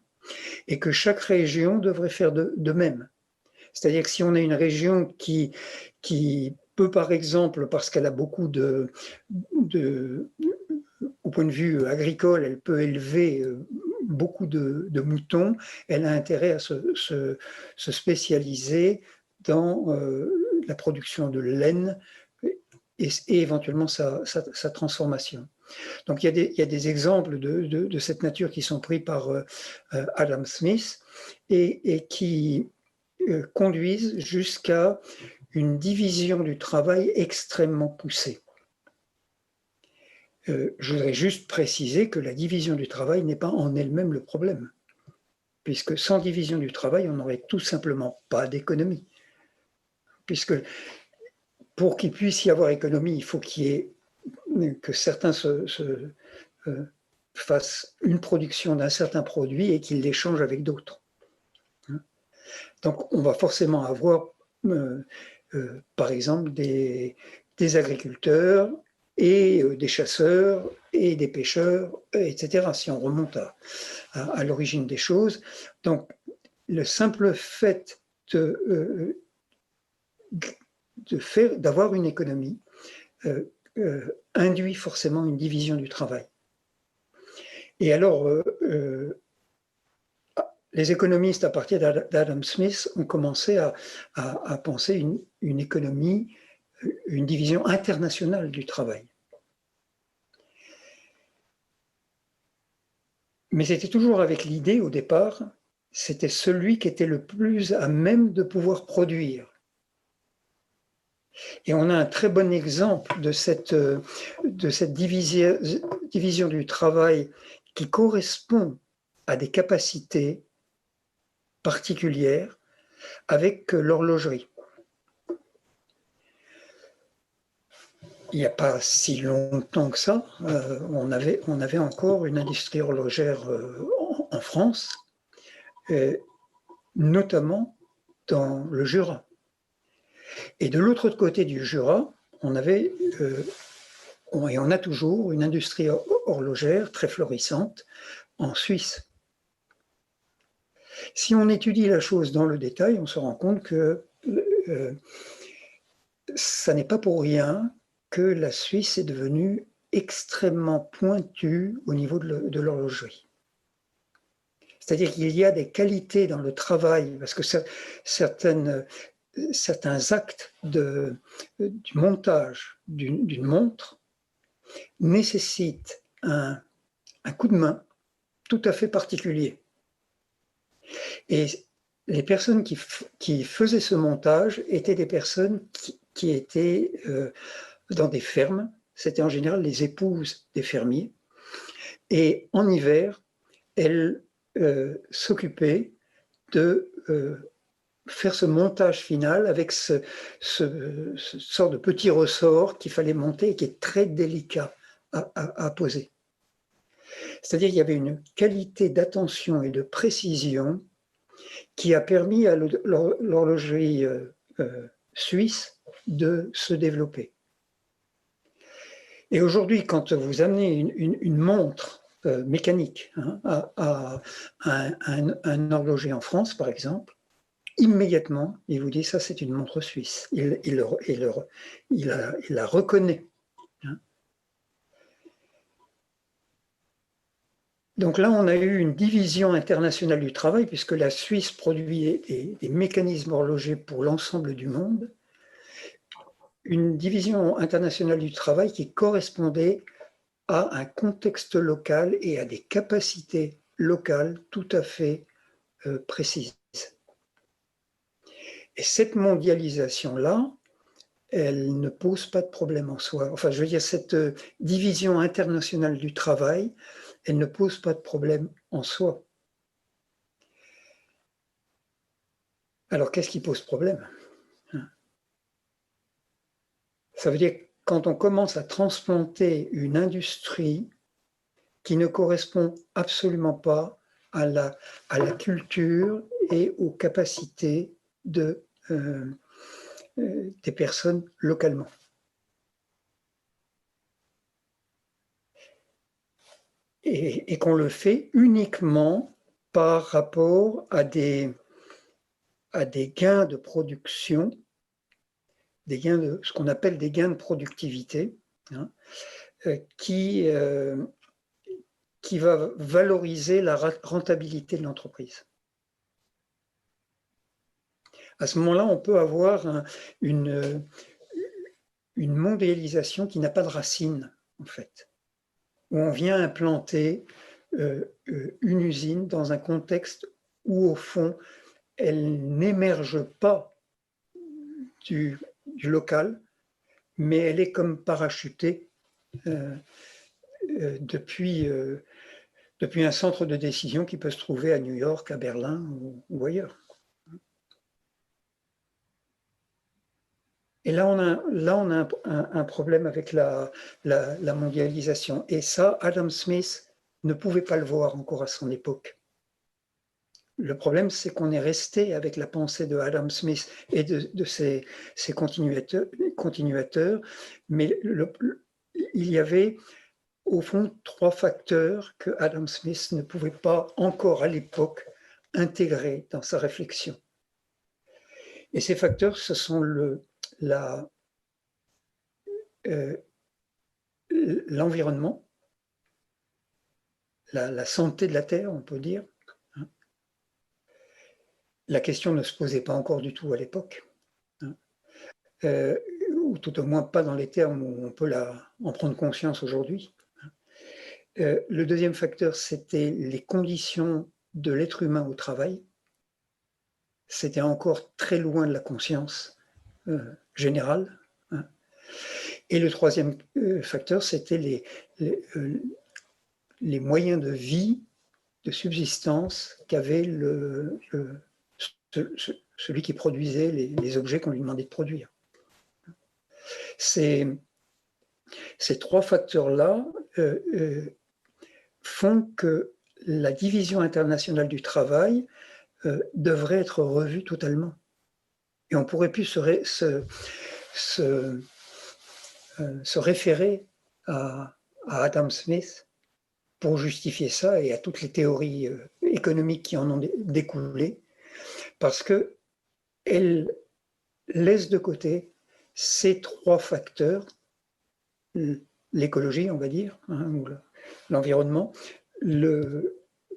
et que chaque région devrait faire de même. C'est-à-dire que si on a une région qui peut, par exemple, parce qu'elle a beaucoup au point de vue agricole, elle peut élever beaucoup de moutons, elle a intérêt à se spécialiser dans la production de laine et éventuellement sa transformation. Donc il y a des exemples de cette nature qui sont pris par Adam Smith et qui conduisent jusqu'à une division du travail extrêmement poussée. Je voudrais juste préciser que la division du travail n'est pas en elle-même le problème, puisque sans division du travail, on n'aurait tout simplement pas d'économie. Puisque pour qu'il puisse y avoir économie, il faut que certains fassent une production d'un certain produit et qu'ils l'échangent avec d'autres. Donc on va forcément avoir, par exemple, des agriculteurs et des chasseurs et des pêcheurs, etc., si on remonte à l'origine des choses. Donc, le simple fait d'avoir une économie induit forcément une division du travail. Et alors, les économistes, à partir d'Adam Smith, ont commencé à penser une économie, une division internationale du travail. Mais c'était toujours avec l'idée, au départ, c'était celui qui était le plus à même de pouvoir produire. Et on a un très bon exemple de cette division du travail qui correspond à des capacités particulières avec l'horlogerie. Il n'y a pas si longtemps que ça, on avait encore une industrie horlogère en France, notamment dans le Jura. Et de l'autre côté du Jura, on avait, et on a toujours, une industrie horlogère très florissante en Suisse. Si on étudie la chose dans le détail, on se rend compte que ça n'est pas pour rien que la Suisse est devenue extrêmement pointue au niveau de l'horlogerie. C'est-à-dire qu'il y a des qualités dans le travail, parce que certains actes du montage d'une montre nécessitent un coup de main tout à fait particulier. Et les personnes qui faisaient ce montage étaient des personnes qui étaient dans des fermes. C'était en général les épouses des fermiers. Et en hiver, elles s'occupaient de faire ce montage final avec ce sort de petit ressort qu'il fallait monter et qui est très délicat à poser. C'est-à-dire qu'il y avait une qualité d'attention et de précision qui a permis à l'horlogerie suisse de se développer. Et aujourd'hui, quand vous amenez une montre mécanique à un horloger en France, par exemple, immédiatement, il vous dit ça, c'est une montre suisse. Il la reconnaît. Donc là, on a eu une division internationale du travail, puisque la Suisse produit des mécanismes horlogers pour l'ensemble du monde. Une division internationale du travail qui correspondait à un contexte local et à des capacités locales tout à fait précises. Et cette mondialisation-là, elle ne pose pas de problème en soi. Enfin, je veux dire, cette division internationale du travail, elle ne pose pas de problème en soi. Alors, qu'est-ce qui pose problème ? Ça veut dire que quand on commence à transplanter une industrie qui ne correspond absolument pas à la culture et aux capacités des personnes localement. Et qu'on le fait uniquement par rapport à des gains de production, ce qu'on appelle des gains de productivité, hein, qui va valoriser la rentabilité de l'entreprise. À ce moment-là, on peut avoir une mondialisation qui n'a pas de racines, en fait, où on vient implanter une usine dans un contexte où, au fond, elle n'émerge pas du local, mais elle est comme parachutée depuis un centre de décision qui peut se trouver à New York, à Berlin ou ailleurs. Et là, on a un problème avec la mondialisation. Et ça, Adam Smith ne pouvait pas le voir encore à son époque. Le problème, c'est qu'on est resté avec la pensée de Adam Smith et de ses continuateurs, mais il y avait au fond 3 facteurs que Adam Smith ne pouvait pas encore à l'époque intégrer dans sa réflexion. Et ces facteurs, ce sont l'environnement, la santé de la Terre, on peut dire. La question ne se posait pas encore du tout à l'époque, ou tout au moins pas dans les termes où on peut en prendre conscience aujourd'hui. Le deuxième facteur, c'était les conditions de l'être humain au travail. C'était encore très loin de la conscience générale. Et le troisième facteur, c'était les moyens de vie, de subsistance qu'avait celui qui produisait les objets qu'on lui demandait de produire. Ces 3 facteurs-là font que la division internationale du travail devrait être revue totalement. Et on ne pourrait plus se référer à Adam Smith pour justifier ça et à toutes les théories économiques qui en ont découlé, parce qu'elle laisse de côté ces 3 facteurs, l'écologie, on va dire, ou l'environnement,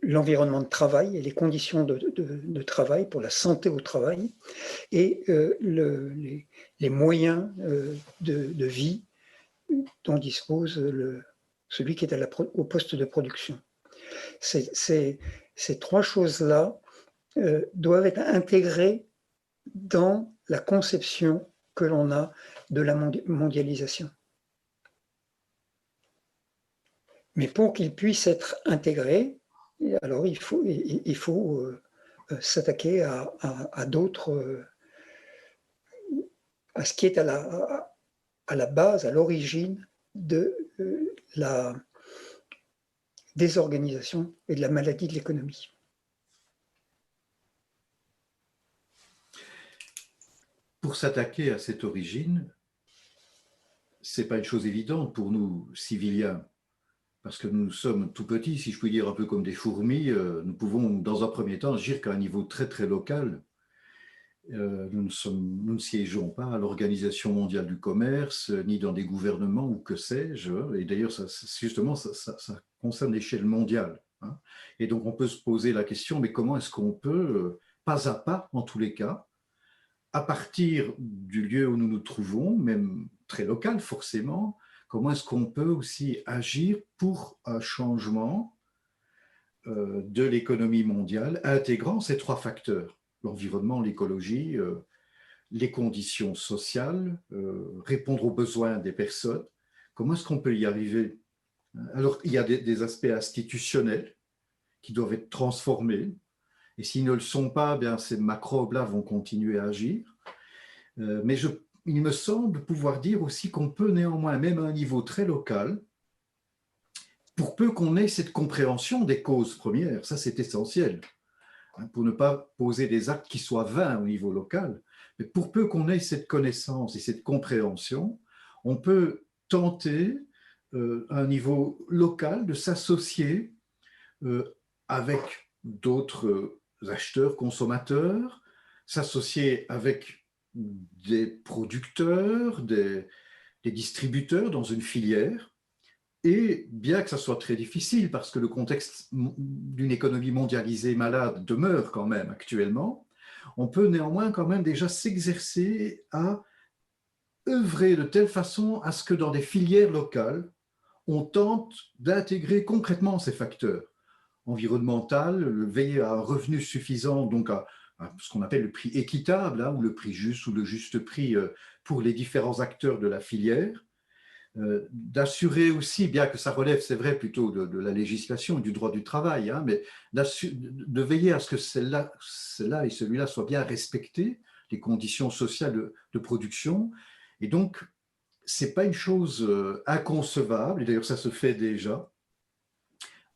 l'environnement de travail et les conditions de travail pour la santé au travail, et les moyens de vie dont dispose celui qui est au poste de production. Ces 3 choses-là doivent être intégrées dans la conception que l'on a de la mondialisation. Mais pour qu'ils puissent être intégrés, alors il faut s'attaquer à d'autres, à ce qui est à la base, à l'origine de la désorganisation et de la maladie de l'économie. Pour s'attaquer à cette origine, ce n'est pas une chose évidente pour nous, civiliens, parce que nous sommes tout petits, si je puis dire, un peu comme des fourmis. Nous pouvons, dans un premier temps, agir qu'à un niveau très, très local. Nous ne siégeons pas à l'Organisation mondiale du commerce, ni dans des gouvernements ou que sais-je. Et d'ailleurs, justement, ça concerne l'échelle mondiale. Hein. Et donc, on peut se poser la question, mais comment est-ce qu'on peut, pas à pas, en tous les cas, à partir du lieu où nous nous trouvons, même très local forcément, comment est-ce qu'on peut aussi agir pour un changement de l'économie mondiale, intégrant ces 3 facteurs, l'environnement, l'écologie, les conditions sociales, répondre aux besoins des personnes. Comment est-ce qu'on peut y arriver? Alors, il y a des aspects institutionnels qui doivent être transformés, et s'ils ne le sont pas, bien, ces macrobes-là vont continuer à agir. Mais il me semble pouvoir dire aussi qu'on peut néanmoins, même à un niveau très local, pour peu qu'on ait cette compréhension des causes premières, ça c'est essentiel, hein, pour ne pas poser des actes qui soient vains au niveau local, mais pour peu qu'on ait cette connaissance et cette compréhension, on peut tenter à un niveau local de s'associer avec d'autres acheteurs, consommateurs, s'associer avec des producteurs, des distributeurs dans une filière. Et bien que ça soit très difficile, parce que le contexte d'une économie mondialisée malade demeure quand même actuellement, on peut néanmoins quand même déjà s'exercer à œuvrer de telle façon à ce que dans des filières locales, on tente d'intégrer concrètement ces facteurs environnemental, veiller à un revenu suffisant, donc à ce qu'on appelle le prix équitable, hein, ou le prix juste, ou le juste prix pour les différents acteurs de la filière, d'assurer aussi, bien que ça relève, c'est vrai, plutôt de la législation et du droit du travail, hein, mais de veiller à ce que celle-là et celui-là soient bien respectés, les conditions sociales de production. Et donc, ce n'est pas une chose inconcevable, et d'ailleurs ça se fait déjà,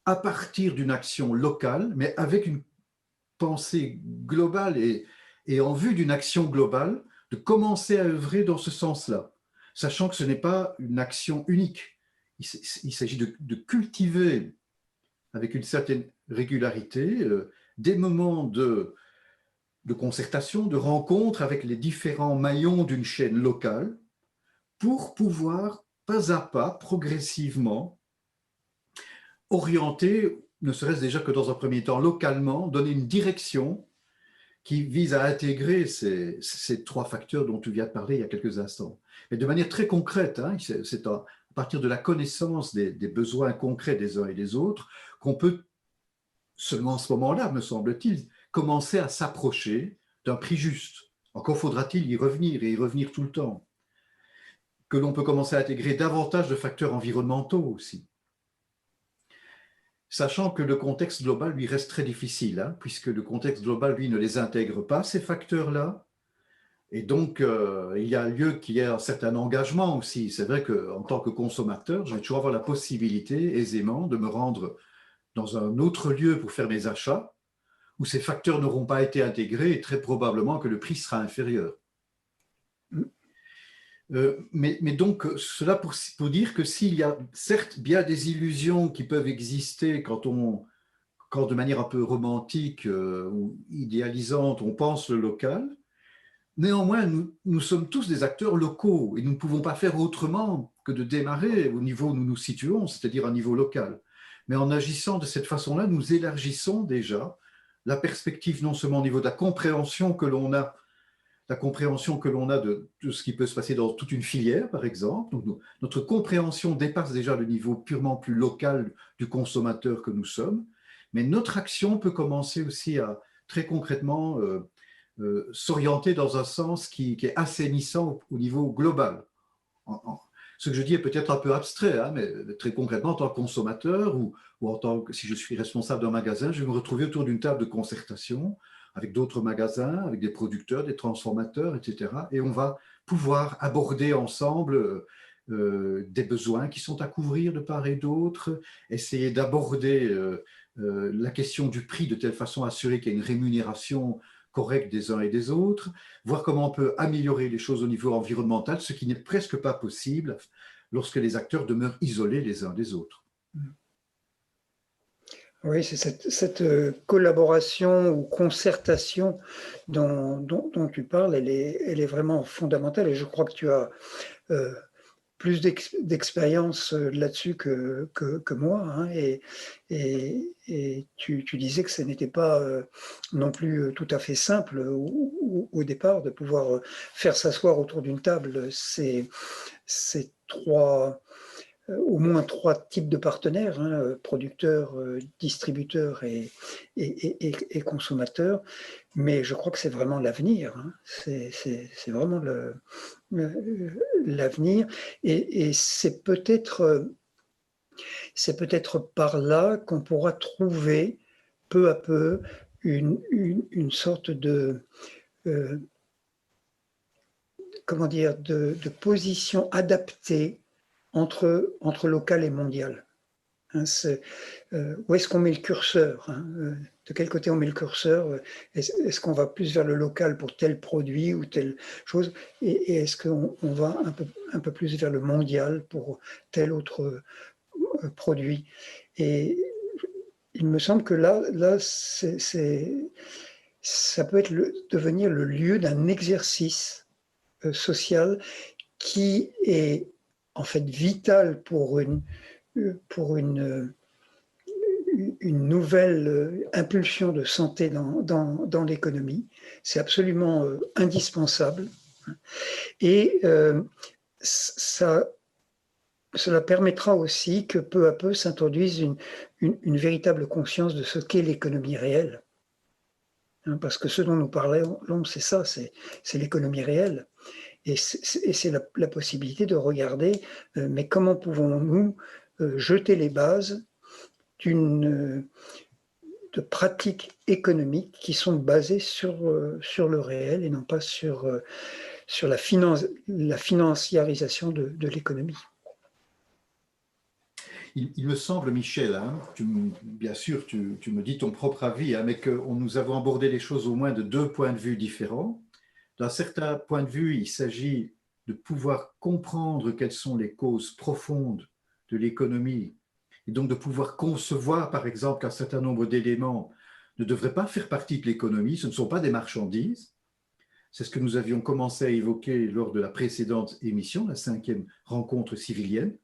à partir d'une action locale, mais avec une pensée globale et en vue d'une action globale, de commencer à œuvrer dans ce sens-là, sachant que ce n'est pas une action unique. Il s'agit de cultiver avec une certaine régularité des moments de concertation, de rencontre avec les différents maillons d'une chaîne locale pour pouvoir, pas à pas, progressivement, orienter, ne serait-ce déjà que dans un premier temps localement, donner une direction qui vise à intégrer ces trois facteurs dont tu viens de parler il y a quelques instants. Mais de manière très concrète, hein, c'est à partir de la connaissance des besoins concrets des uns et des autres qu'on peut, seulement à ce moment-là, me semble-t-il, commencer à s'approcher d'un prix juste. Encore faudra-t-il y revenir et y revenir tout le temps. Que l'on peut commencer à intégrer davantage de facteurs environnementaux aussi. Sachant que le contexte global lui reste très difficile, hein, puisque le contexte global, lui, ne les intègre pas, ces facteurs-là. Et donc, il y a lieu qu'il y ait un certain engagement aussi. C'est vrai qu'en tant que consommateur, je vais toujours avoir la possibilité aisément de me rendre dans un autre lieu pour faire mes achats, où ces facteurs n'auront pas été intégrés et très probablement que le prix sera inférieur. Mais donc, cela pour dire que s'il y a certes bien des illusions qui peuvent exister quand de manière un peu romantique ou idéalisante, on pense le local, néanmoins, nous sommes tous des acteurs locaux et nous ne pouvons pas faire autrement que de démarrer au niveau où nous nous situons, c'est-à-dire un niveau local. Mais en agissant de cette façon-là, nous élargissons déjà la perspective non seulement au niveau de la compréhension que l'on a de ce qui peut se passer dans toute une filière, par exemple. Donc, notre compréhension dépasse déjà le niveau purement plus local du consommateur que nous sommes, mais notre action peut commencer aussi à très concrètement s'orienter dans un sens qui est assainissant au niveau global. Ce que je dis est peut-être un peu abstrait, hein, mais très concrètement, en tant que consommateur ou en tant que, si je suis responsable d'un magasin, je vais me retrouver autour d'une table de concertation avec d'autres magasins, avec des producteurs, des transformateurs, etc. Et on va pouvoir aborder ensemble des besoins qui sont à couvrir de part et d'autre, essayer d'aborder la question du prix de telle façon à assurer qu'il y ait une rémunération correcte des uns et des autres, voir comment on peut améliorer les choses au niveau environnemental, ce qui n'est presque pas possible lorsque les acteurs demeurent isolés les uns des autres. Oui, c'est cette collaboration ou concertation dont tu parles, elle est vraiment fondamentale et je crois que tu as plus d'expérience là-dessus que moi, hein, et tu disais que ce n'était pas non plus tout à fait simple au départ de pouvoir faire s'asseoir autour d'une table ces au moins trois types de partenaires, hein, producteurs, distributeurs et consommateurs, mais je crois que c'est vraiment l'avenir, hein. C'est vraiment l'avenir, et c'est peut-être par là qu'on pourra trouver peu à peu une sorte de comment dire, de position adaptée entre local et mondial. Hein, où est-ce qu'on met le curseur, hein, de quel côté on met le curseur? Est-ce qu'on va plus vers le local pour tel produit ou telle chose, et est-ce qu'on va un peu plus vers le mondial pour tel autre produit? Et il me semble que là ça peut devenir le lieu d'un exercice social qui est en fait vital pour une nouvelle impulsion de santé dans l'économie. C'est absolument indispensable. Et cela permettra aussi que peu à peu s'introduise une véritable conscience de ce qu'est l'économie réelle. Parce que ce dont nous parlons, c'est ça, c'est l'économie réelle. Et c'est la possibilité de regarder, mais comment pouvons-nous jeter les bases de pratiques économiques qui sont basées sur le réel et non pas sur la financiarisation de l'économie. Il me semble, Michel, hein, bien sûr, tu me dis ton propre avis, hein, mais que nous avons abordé les choses au moins de 2 points de vue différents. D'un certain point de vue, il s'agit de pouvoir comprendre quelles sont les causes profondes de l'économie, et donc de pouvoir concevoir, par exemple, qu'un certain nombre d'éléments ne devraient pas faire partie de l'économie, ce ne sont pas des marchandises. C'est ce que nous avions commencé à évoquer lors de la précédente émission, la 5e rencontre civilienne.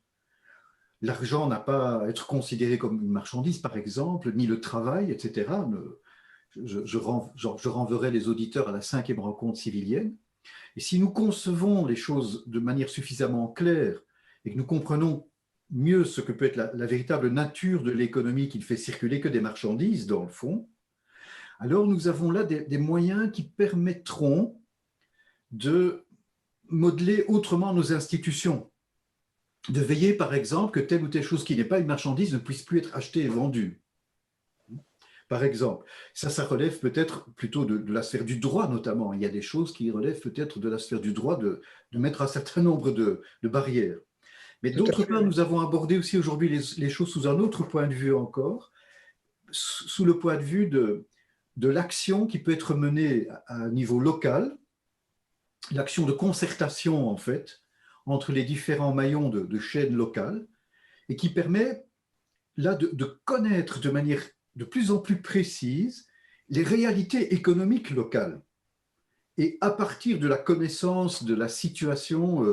L'argent n'a pas à être considéré comme une marchandise, par exemple, ni le travail, etc. Je renverrai les auditeurs à la 5e rencontre civilienne. Et si nous concevons les choses de manière suffisamment claire et que nous comprenons mieux ce que peut être la véritable nature de l'économie qui ne fait circuler que des marchandises, dans le fond, alors nous avons là des moyens qui permettront de modeler autrement nos institutions, de veiller, par exemple, que telle ou telle chose qui n'est pas une marchandise ne puisse plus être achetée et vendue. Par exemple, ça relève peut-être plutôt de la sphère du droit, notamment. Il y a des choses qui relèvent peut-être de la sphère du droit de mettre un certain nombre de barrières. Mais d'autre part, nous avons abordé aussi aujourd'hui les choses sous un autre point de vue encore, sous le point de vue de l'action qui peut être menée à un niveau local, l'action de concertation, en fait, entre les différents maillons de chaînes locales, et qui permet là de connaître de manière de plus en plus précise les réalités économiques locales. Et à partir de la connaissance de la situation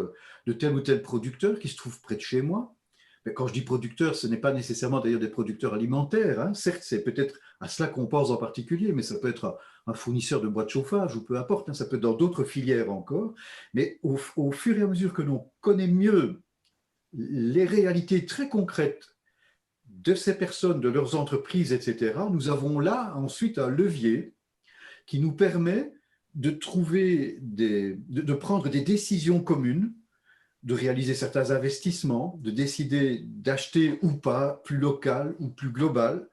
de tel ou tel producteur qui se trouve près de chez moi, mais quand je dis producteur, ce n'est pas nécessairement d'ailleurs des producteurs alimentaires, hein. Certes, c'est peut-être à cela qu'on pense en particulier, mais ça peut être un fournisseur de bois de chauffage ou peu importe, hein. Ça peut être dans d'autres filières encore. Mais au fur et à mesure que l'on connaît mieux les réalités très concrètes de ces personnes, de leurs entreprises, etc., nous avons là ensuite un levier qui nous permet de prendre des décisions communes, de réaliser certains investissements, de décider d'acheter ou pas plus local ou plus global,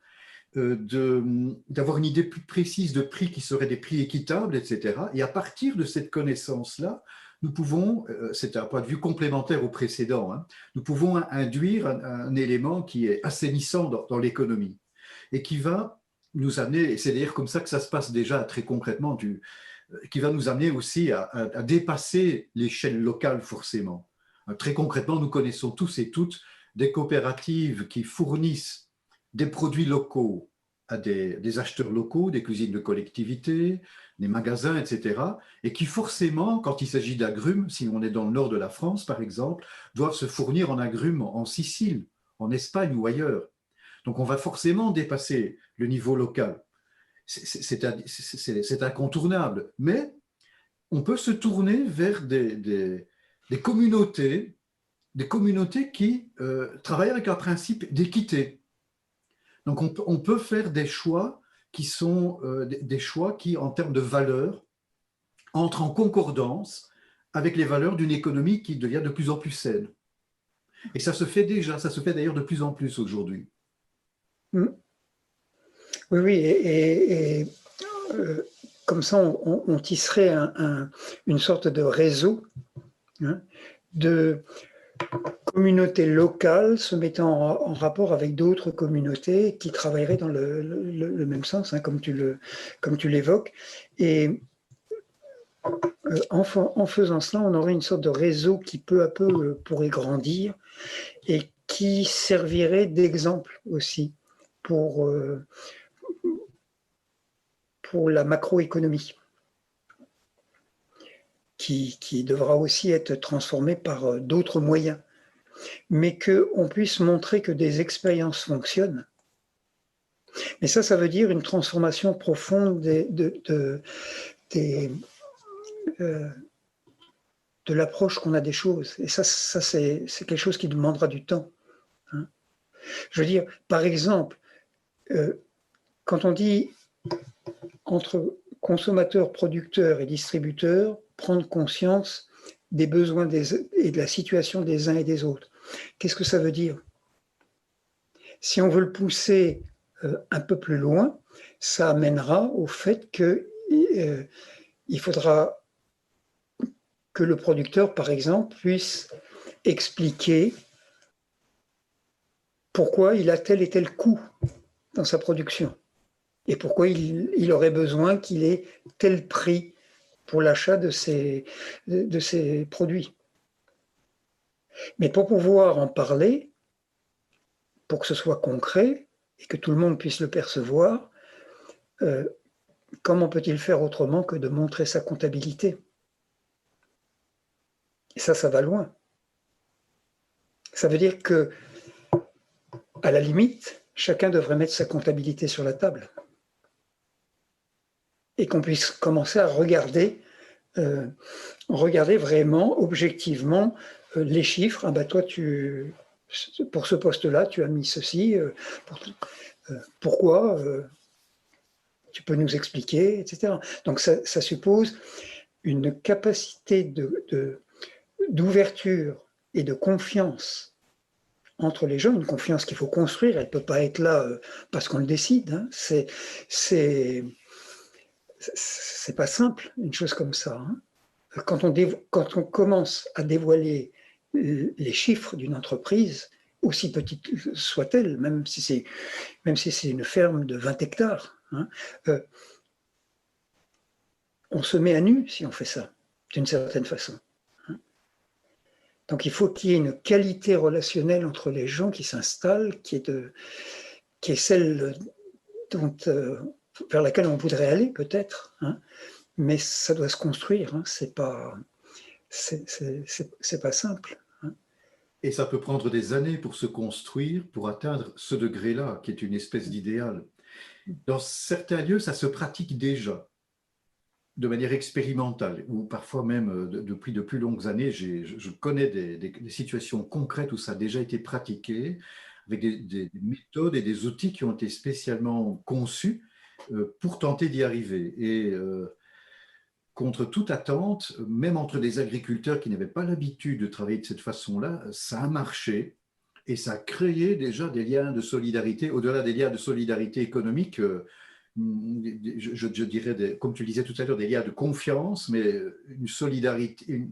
d'avoir une idée plus précise de prix qui seraient des prix équitables, etc. Et à partir de cette connaissance-là, nous pouvons, c'est un point de vue complémentaire au précédent, hein, nous pouvons induire un élément qui est assainissant dans l'économie et qui va nous amener, et c'est d'ailleurs comme ça que ça se passe déjà très concrètement, qui va nous amener aussi à dépasser l'échelle locale forcément. Très concrètement, nous connaissons tous et toutes des coopératives qui fournissent des produits locaux à des acheteurs locaux, des cuisines de collectivités, des magasins, etc. Et qui forcément, quand il s'agit d'agrumes, si on est dans le nord de la France par exemple, doivent se fournir en agrumes en Sicile, en Espagne ou ailleurs. Donc on va forcément dépasser le niveau local. C'est incontournable. Mais on peut se tourner vers des communautés qui travaillent avec un principe d'équité. Donc on peut faire des choix qui sont des choix qui, en termes de valeurs, entrent en concordance avec les valeurs d'une économie qui devient de plus en plus saine. Et ça se fait déjà, ça se fait d'ailleurs de plus en plus aujourd'hui. Oui, oui, et comme ça, on tisserait une sorte de réseau, hein, de communautés locales se mettant en rapport avec d'autres communautés qui travailleraient dans le même sens, hein, comme tu l'évoques. Et en faisant cela, on aurait une sorte de réseau qui peu à peu pourrait grandir et qui servirait d'exemple aussi pour la macroéconomie, qui devra aussi être transformée par d'autres moyens, mais qu'on puisse montrer que des expériences fonctionnent. Mais ça veut dire une transformation profonde de l'approche qu'on a des choses. Et ça c'est quelque chose qui demandera du temps, hein. Je veux dire, par exemple, quand on dit entre consommateurs, producteurs et distributeurs, prendre conscience des besoins et de la situation des uns et des autres. Qu'est-ce que ça veut dire? Si on veut le pousser un peu plus loin, ça amènera au fait qu'il faudra que le producteur, par exemple, puisse expliquer pourquoi il a tel et tel coût dans sa production et pourquoi il aurait besoin qu'il ait tel prix pour l'achat de ces produits. Mais pour pouvoir en parler, pour que ce soit concret et que tout le monde puisse le percevoir, comment peut-il faire autrement que de montrer sa comptabilité? Et ça va loin. Ça veut dire que, à la limite, chacun devrait mettre sa comptabilité sur la table et qu'on puisse commencer à regarder vraiment, objectivement, les chiffres. Ah ben toi, pour ce poste-là, tu as mis ceci. Pourquoi tu peux nous expliquer, etc. Donc ça suppose une capacité d'ouverture et de confiance entre les gens, une confiance qu'il faut construire. Elle ne peut pas être là parce qu'on le décide, hein. C'est pas simple, une chose comme ça, hein. Quand on commence à dévoiler les chiffres d'une entreprise, aussi petite soit-elle, même si c'est une ferme de 20 hectares, hein, on se met à nu si on fait ça, d'une certaine façon. Donc il faut qu'il y ait une qualité relationnelle entre les gens qui s'installent, qui est celle vers laquelle on voudrait aller peut-être, hein, mais ça doit se construire, hein, c'est pas simple, hein. Et ça peut prendre des années pour se construire, pour atteindre ce degré-là, qui est une espèce d'idéal. Dans certains lieux, ça se pratique déjà, de manière expérimentale, ou parfois même depuis de plus longues années. Je connais des situations concrètes où ça a déjà été pratiqué, avec des méthodes et des outils qui ont été spécialement conçus pour tenter d'y arriver. Et contre toute attente, même entre des agriculteurs qui n'avaient pas l'habitude de travailler de cette façon-là, ça a marché et ça a créé déjà des liens de solidarité, au-delà des liens de solidarité économique, je dirais, comme tu le disais tout à l'heure, des liens de confiance, mais une solidarité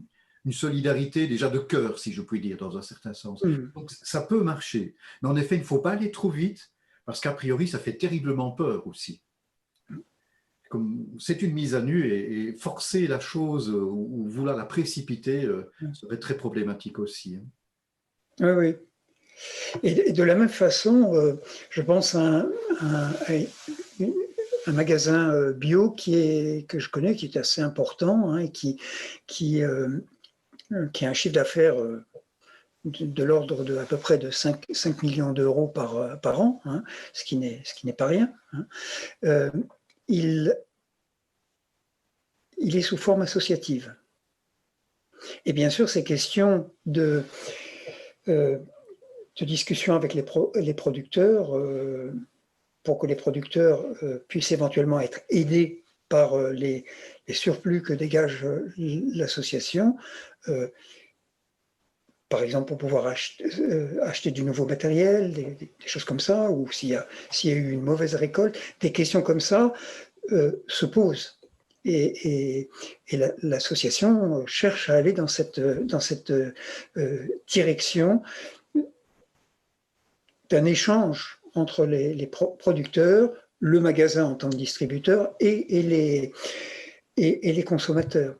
déjà de cœur, si je puis dire, dans un certain sens. Donc ça peut marcher, mais en effet, il ne faut pas aller trop vite, parce qu'a priori, ça fait terriblement peur aussi. C'est une mise à nu et forcer la chose ou vouloir la précipiter serait très problématique aussi, hein. Oui, oui. Et de la même façon, je pense à un magasin bio que je connais, qui est assez important, hein, et qui a un chiffre d'affaires de l'ordre à peu près de 5 millions d'euros par an, hein, ce qui n'est pas rien, hein. Il est sous forme associative. Et bien sûr, ces questions de discussion avec les producteurs, pour que les producteurs puissent éventuellement être aidés par les surplus que dégage l'association, par exemple pour pouvoir acheter du nouveau matériel, des choses comme ça, ou s'il y a eu une mauvaise récolte, des questions comme ça se posent. Et l'association cherche à aller dans cette direction d'un échange entre les producteurs, le magasin en tant que distributeur et les consommateurs.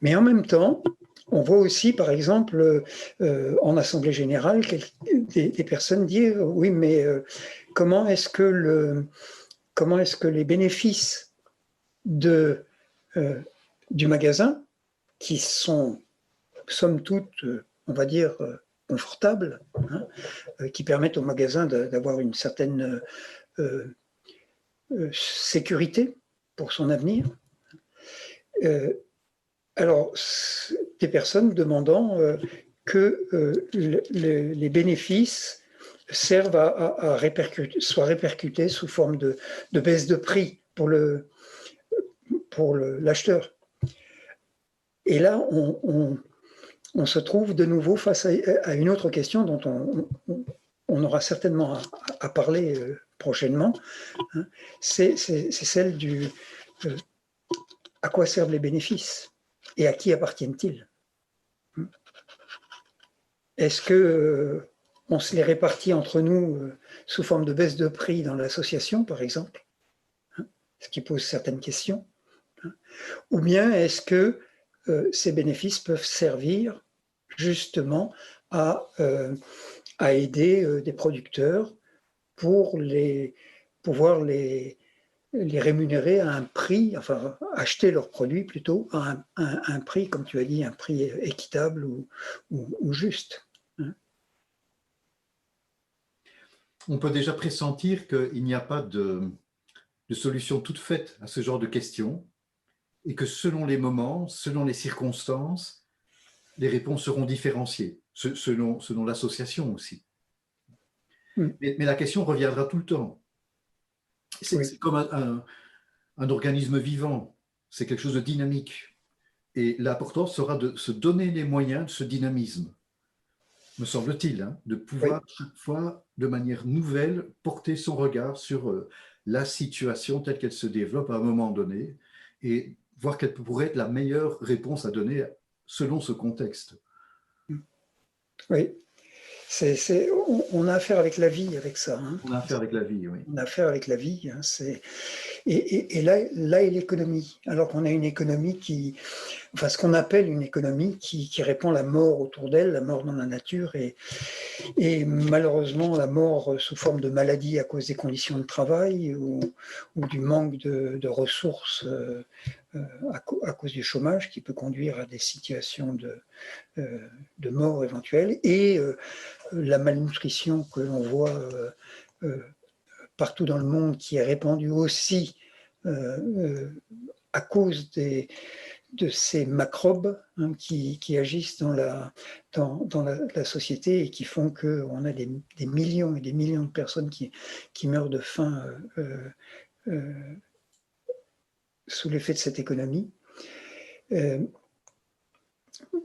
Mais en même temps, on voit aussi, par exemple, en Assemblée générale, des personnes dire oui, mais comment est-ce que les bénéfices du magasin, qui sont, somme toute, on va dire, confortables, hein, qui permettent au magasin d'avoir une certaine sécurité pour son avenir. Alors, des personnes demandant que les bénéfices servent à soient répercutés sous forme de baisse de prix pour l'acheteur. Et là, on se trouve de nouveau face à une autre question dont on aura certainement à parler prochainement. Hein. C'est celle du à quoi servent les bénéfices et à qui appartiennent-ils? Est-ce que on se les répartit entre nous sous forme de baisse de prix dans l'association, par exemple, hein, ce qui pose certaines questions, hein, ou bien est-ce que ces bénéfices peuvent servir justement à aider des producteurs pour pouvoir les rémunérer à un prix, enfin acheter leurs produits plutôt à un prix, comme tu as dit, un prix équitable ou juste. Hein. On peut déjà pressentir qu'il n'y a pas de solution toute faite à ce genre de questions et que selon les moments, selon les circonstances, les réponses seront différenciées, selon l'association aussi. Mais la question reviendra tout le temps. C'est comme un organisme vivant, c'est quelque chose de dynamique. Et l'important sera de se donner les moyens de ce dynamisme, me semble-t-il, hein, de pouvoir chaque fois, de manière nouvelle, porter son regard sur la situation telle qu'elle se développe à un moment donné et voir quelle pourrait être la meilleure réponse à donner selon ce contexte. Oui, on a affaire avec la vie, avec ça. Hein. On a affaire avec la vie, oui. On a affaire avec la vie. Hein, et là est l'économie. Alors qu'on a une économie enfin ce qu'on appelle une économie qui répand la mort autour d'elle, la mort dans la nature, et malheureusement la mort sous forme de maladie à cause des conditions de travail ou du manque de ressources à cause du chômage qui peut conduire à des situations de mort éventuelle, et la malnutrition que l'on voit partout dans le monde, qui est répandue aussi à cause de ces macrobes, hein, qui agissent dans la société et qui font qu'on a des millions et des millions de personnes qui meurent de faim sous l'effet de cette économie.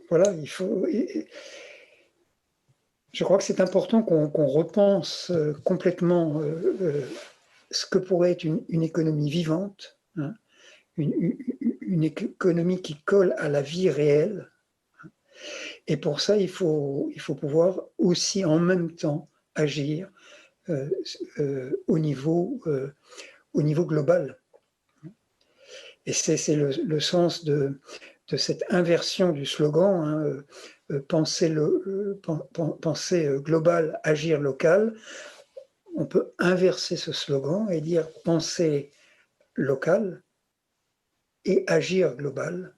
Voilà, je crois que c'est important qu'on repense complètement ce que pourrait être une économie vivante, hein, une économie qui colle à la vie réelle. Et pour ça, il faut pouvoir aussi en même temps agir au niveau global. Et c'est le sens de cette inversion du slogan, hein, penser global, agir local. On peut inverser ce slogan et dire penser local et agir global.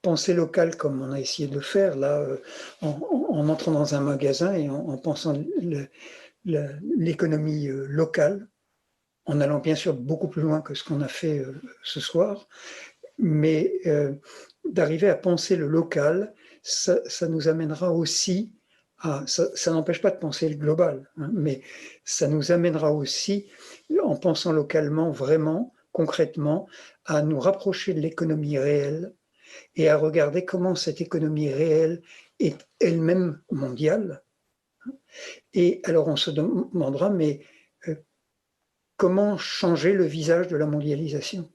Penser local, comme on a essayé de le faire là, en entrant dans un magasin et en pensant l'économie locale, en allant bien sûr beaucoup plus loin que ce qu'on a fait ce soir, mais d'arriver à penser le local, ça nous amènera aussi ça n'empêche pas de penser le global, hein, mais ça nous amènera aussi, en pensant localement vraiment, concrètement, à nous rapprocher de l'économie réelle et à regarder comment cette économie réelle est elle-même mondiale. Et alors on se demandera, mais comment changer le visage de la mondialisation ?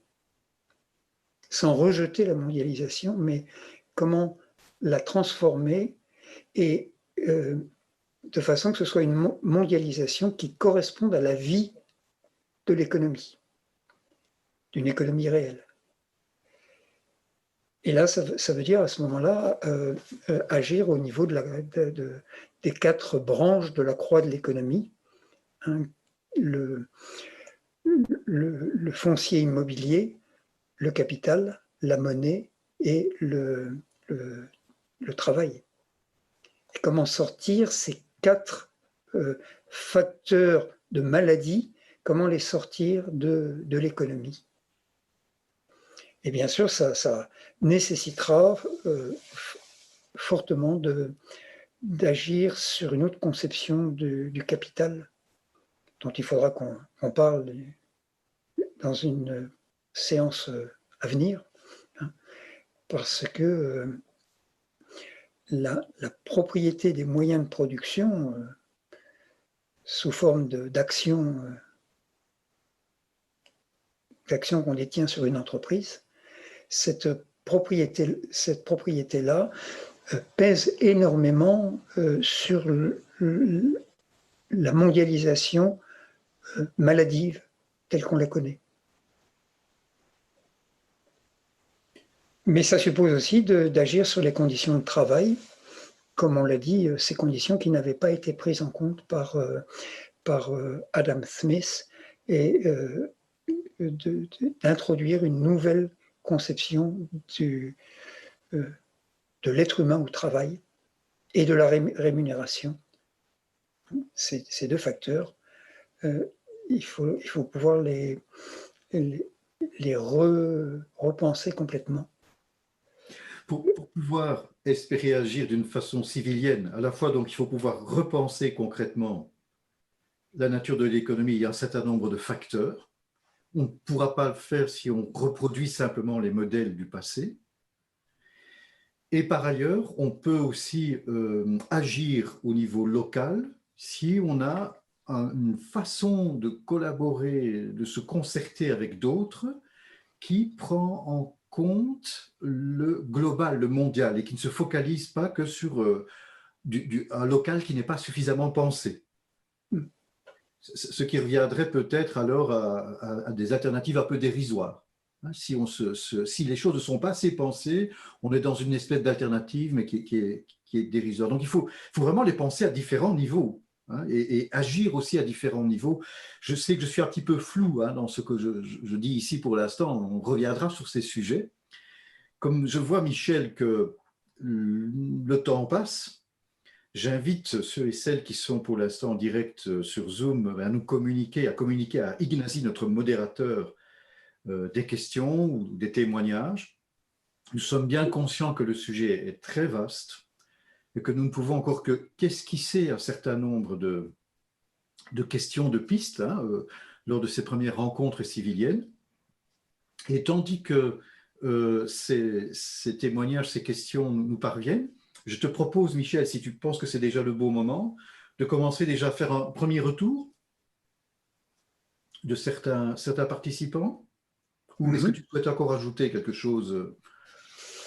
sans rejeter la mondialisation, mais comment la transformer et de façon que ce soit une mondialisation qui corresponde à la vie de l'économie, d'une économie réelle. Et là, ça veut dire à ce moment-là agir au niveau des 4 branches de la croix de l'économie. Hein, le foncier immobilier, le capital, la monnaie et le travail. Et comment sortir ces 4 facteurs de maladie, comment les sortir de l'économie. Et bien sûr, ça nécessitera fortement d'agir sur une autre conception du capital, dont il faudra qu'on parle dans une séance à venir, hein, parce que la propriété des moyens de production sous forme d'actions qu'on détient sur une entreprise, cette propriété-là pèse énormément sur la mondialisation maladive telle qu'on la connaît. Mais ça suppose aussi d'agir sur les conditions de travail, comme on l'a dit, ces conditions qui n'avaient pas été prises en compte par Adam Smith, et d'introduire une nouvelle conception de l'être humain au travail et de la rémunération. Ces 2 facteurs, il faut pouvoir les repenser complètement. Pour pouvoir espérer agir d'une façon civilienne, à la fois, donc, il faut pouvoir repenser concrètement la nature de l'économie. Il y a un certain nombre de facteurs. On ne pourra pas le faire si on reproduit simplement les modèles du passé. Et par ailleurs, on peut aussi agir au niveau local si on a une façon de collaborer, de se concerter avec d'autres qui prend en compte le global, le mondial, et qui ne se focalise pas que sur un local qui n'est pas suffisamment pensé. Ce qui reviendrait peut-être alors à des alternatives un peu dérisoires. Si les choses ne sont pas assez pensées, on est dans une espèce d'alternative, mais qui est dérisoire. Donc il faut vraiment les penser à différents niveaux, hein, et agir aussi à différents niveaux. Je sais que je suis un petit peu flou, hein, dans ce que je dis ici pour l'instant. On reviendra sur ces sujets. Comme je vois, Michel, que le temps passe, j'invite ceux et celles qui sont pour l'instant en direct sur Zoom à communiquer à Ignacy, notre modérateur, des questions ou des témoignages. Nous sommes bien conscients que le sujet est très vaste et que nous ne pouvons encore qu'esquisser un certain nombre de questions, de pistes, hein, lors de ces premières rencontres civiliennes. Et tandis que ces témoignages, ces questions nous parviennent, je te propose, Michel, si tu penses que c'est déjà le bon moment, de commencer déjà à faire un premier retour de certains participants. Ou est-ce que tu souhaites encore ajouter quelque chose?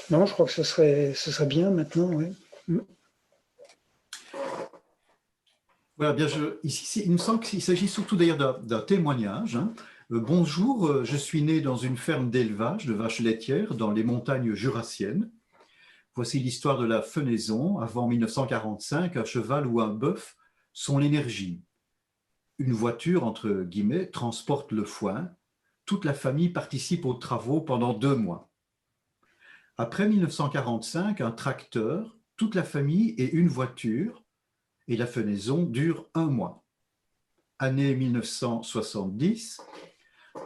Non, je crois que ce serait bien maintenant, oui. Voilà, bien, ici, il me semble qu'il s'agit surtout d'ailleurs d'un témoignage, hein. Bonjour, je suis né dans une ferme d'élevage de vaches laitières dans les montagnes jurassiennes. Voici l'histoire de la fenaison. Avant 1945, un cheval ou un bœuf sont l'énergie. Une voiture, entre guillemets, transporte le foin. Toute la famille participe aux travaux pendant 2 mois. Après 1945, un tracteur, toute la famille et une voiture, et la fenaison dure 1 mois. Année 1970,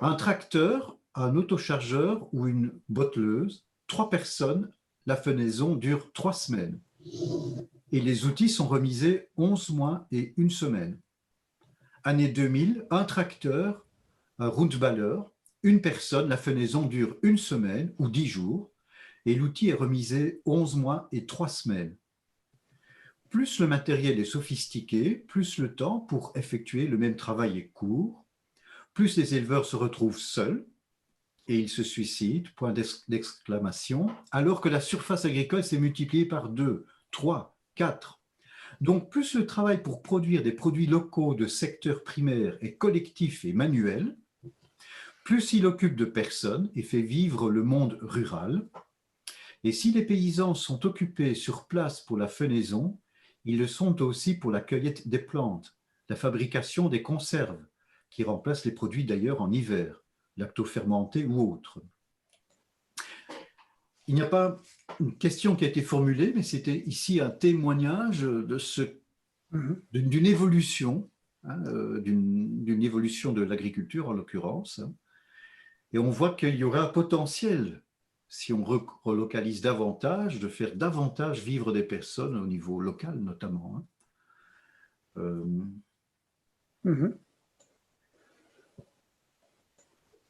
un tracteur, un autochargeur ou une botteleuse, 3 personnes, la fenaison dure 3 semaines. Et les outils sont remisés 11 mois et 1 semaine. Année 2000, un tracteur, un Rundballer, une personne, la fenaison dure 1 semaine ou 10 jours, et l'outil est remisé 11 mois et 3 semaines. Plus le matériel est sophistiqué, plus le temps pour effectuer le même travail est court, plus les éleveurs se retrouvent seuls, et il se suicide, point d'exclamation, alors que la surface agricole s'est multipliée par 2, 3, 4. Donc, plus le travail pour produire des produits locaux de secteur primaire est collectif et manuel, plus il occupe de personnes et fait vivre le monde rural. Et si les paysans sont occupés sur place pour la fenaison, ils le sont aussi pour la cueillette des plantes, la fabrication des conserves, qui remplacent les produits d'ailleurs en hiver, lactofermentés ou autres. Il n'y a pas une question qui a été formulée, mais c'était ici un témoignage d'une évolution, d'une évolution de l'agriculture en l'occurrence. Et on voit qu'il y aura un potentiel, si on relocalise davantage, de faire davantage vivre des personnes au niveau local notamment.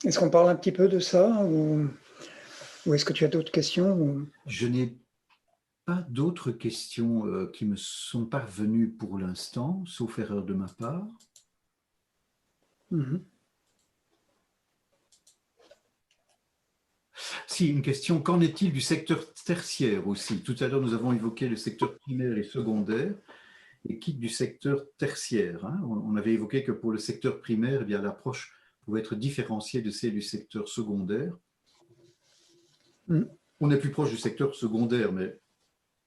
Est-ce qu'on parle un petit peu de ça ou est-ce que tu as d'autres questions Je n'ai pas d'autres questions qui me sont parvenues pour l'instant, sauf erreur de ma part. Si, une question, qu'en est-il du secteur tertiaire aussi? Tout à l'heure, nous avons évoqué le secteur primaire et secondaire, et quitte du secteur tertiaire. On avait évoqué que pour le secteur primaire, eh bien, l'approche pouvait être différenciée de celle du secteur secondaire. On est plus proche du secteur secondaire, mais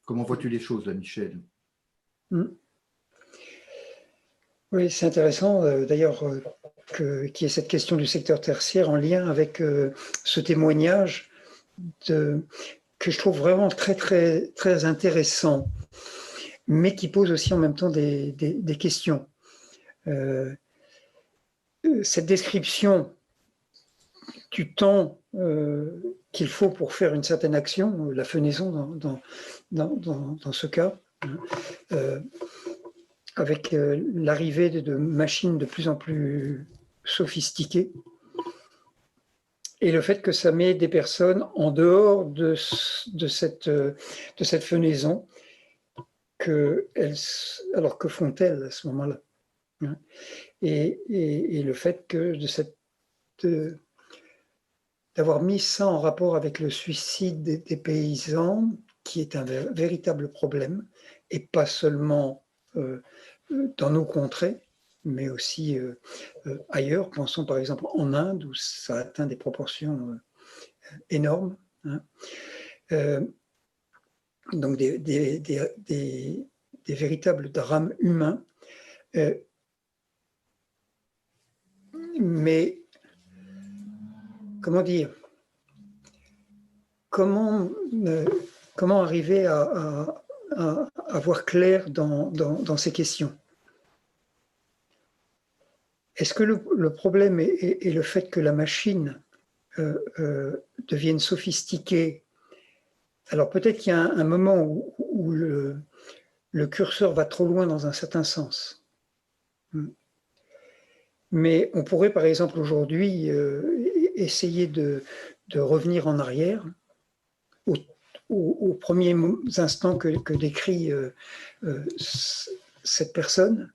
comment vois-tu les choses, là, Michel? Oui, c'est intéressant d'ailleurs qu'il y ait cette question du secteur tertiaire en lien avec ce témoignage que je trouve vraiment très, très, très intéressant, mais qui pose aussi en même temps des questions. Cette description du temps qu'il faut pour faire une certaine action, la fenaison dans ce cas, avec l'arrivée de machines de plus en plus sophistiquées, et le fait que ça met des personnes en dehors de cette fenaison, alors que font-elles à ce moment-là, et le fait que d'avoir mis ça en rapport avec le suicide des paysans, qui est un véritable problème, et pas seulement dans nos contrées, mais aussi ailleurs. Pensons par exemple en Inde, où ça atteint des proportions énormes. Donc des véritables drames humains. Mais comment dire, comment arriver à voir clair dans ces questions? Est-ce que le problème est le fait que la machine devienne sophistiquée? Alors peut-être qu'il y a un moment où le curseur va trop loin dans un certain sens. Mais on pourrait par exemple aujourd'hui essayer de revenir en arrière aux premiers instants que décrit cette personne.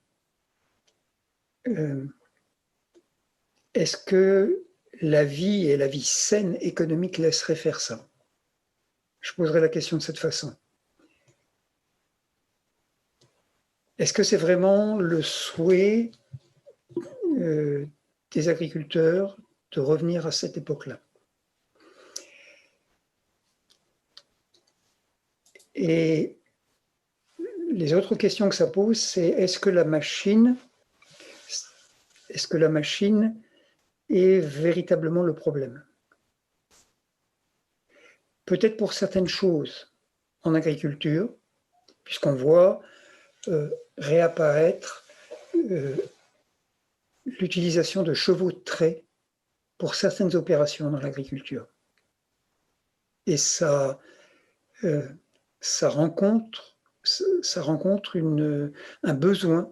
Est-ce que la vie et la vie saine économique laisseraient faire ça? Je poserai la question de cette façon. Est-ce que c'est vraiment le souhait des agriculteurs de revenir à cette époque-là? Et les autres questions que ça pose, c'est est-ce que la machine est véritablement le problème? Peut-être pour certaines choses en agriculture, puisqu'on voit réapparaître l'utilisation de chevaux de trait pour certaines opérations dans l'agriculture. Et ça rencontre un besoin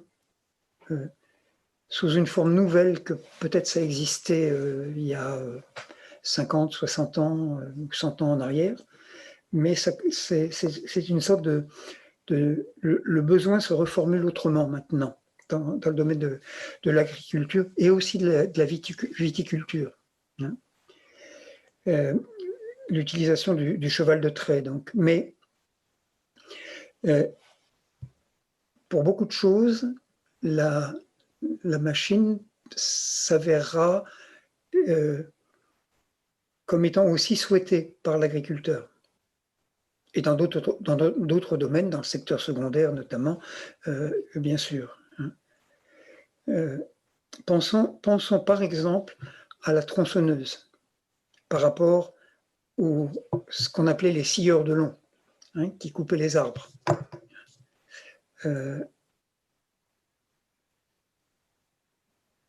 sous une forme nouvelle que peut-être ça existait il y a 50, 60 ans ou 100 ans en arrière, mais c'est une sorte le besoin se reformule autrement maintenant dans le domaine de l'agriculture et aussi de la viticulture. l'utilisation du cheval de trait. Donc. Mais pour beaucoup de choses, la machine s'avérera comme étant aussi souhaitée par l'agriculteur. Et dans d'autres domaines, dans le secteur secondaire notamment, bien sûr. Pensons par exemple à la tronçonneuse par rapport à ce qu'on appelait les scieurs de long, hein, qui coupaient les arbres.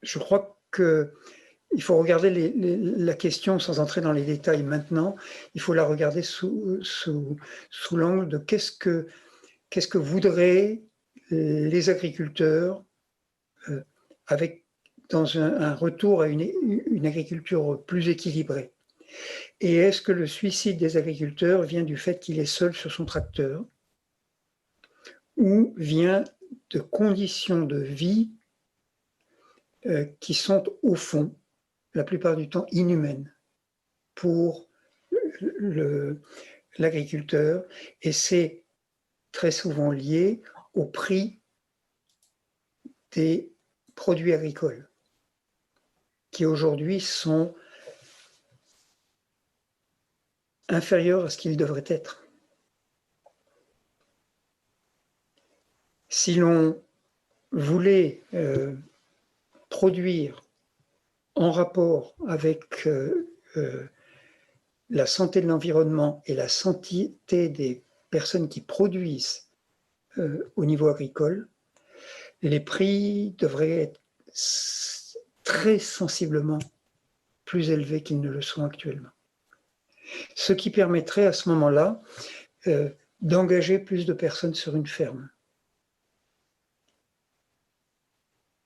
Je crois qu'il faut regarder la question sans entrer dans les détails maintenant. Il faut la regarder sous l'angle de qu'est-ce que voudraient les agriculteurs dans un retour à une agriculture plus équilibrée. Et est-ce que le suicide des agriculteurs vient du fait qu'il est seul sur son tracteur ou vient de conditions de vie qui sont au fond, la plupart du temps, inhumaines pour l'agriculteur, et c'est très souvent lié au prix des produits agricoles, qui aujourd'hui sont inférieurs à ce qu'ils devraient être. Si l'on voulait produire en rapport avec la santé de l'environnement et la santé des personnes qui produisent au niveau agricole, les prix devraient être très sensiblement plus élevés qu'ils ne le sont actuellement. Ce qui permettrait à ce moment-là d'engager plus de personnes sur une ferme.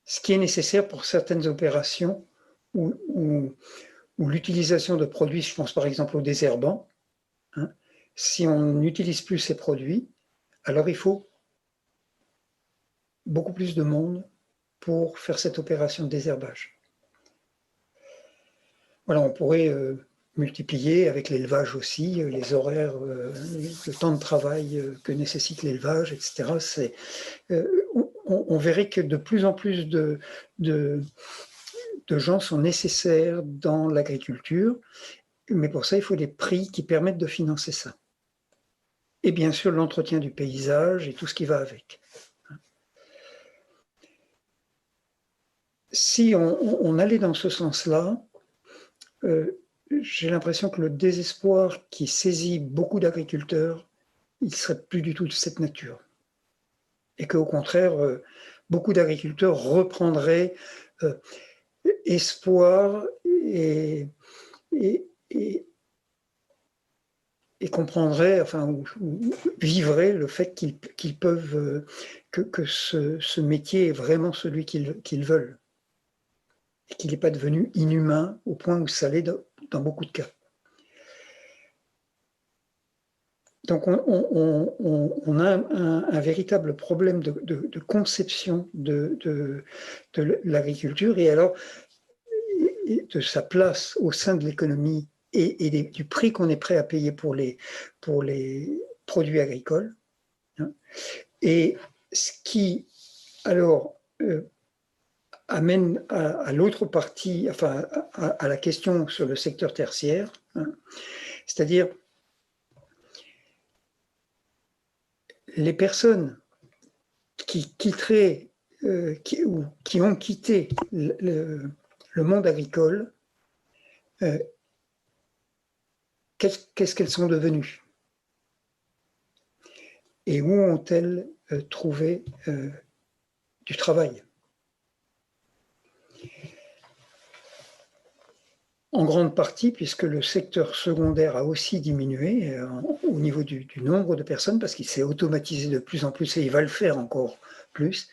Ce qui est nécessaire pour certaines opérations où l'utilisation de produits, je pense par exemple au désherbant, hein, si on n'utilise plus ces produits, alors il faut beaucoup plus de monde pour faire cette opération de désherbage. Voilà, on pourrait multiplier avec l'élevage aussi, les horaires, le temps de travail que nécessite l'élevage, etc. On verrait que de plus en plus de gens sont nécessaires dans l'agriculture, mais pour ça, il faut des prix qui permettent de financer ça. Et bien sûr, l'entretien du paysage et tout ce qui va avec. Si on allait dans ce sens-là, j'ai l'impression que le désespoir qui saisit beaucoup d'agriculteurs, il ne serait plus du tout de cette nature. Et qu'au contraire, beaucoup d'agriculteurs reprendraient espoir et comprendraient, enfin, ou vivraient le fait qu'ils peuvent, que ce métier est vraiment celui qu'ils veulent. Et qu'il n'est pas devenu inhumain au point où ça l'est dans beaucoup de cas. Donc on a un véritable problème de conception de l'agriculture et alors de sa place au sein de l'économie et du prix qu'on est prêt à payer pour les produits agricoles. Hein. Et ce qui alors amène à l'autre partie, enfin à la question sur le secteur tertiaire, hein, c'est-à-dire les personnes qui quitteraient, ou qui ont quitté le monde agricole, qu'est-ce qu'elles sont devenues? Et où ont-elles trouvé du travail? En grande partie, puisque le secteur secondaire a aussi diminué au niveau du nombre de personnes, parce qu'il s'est automatisé de plus en plus, et il va le faire encore plus,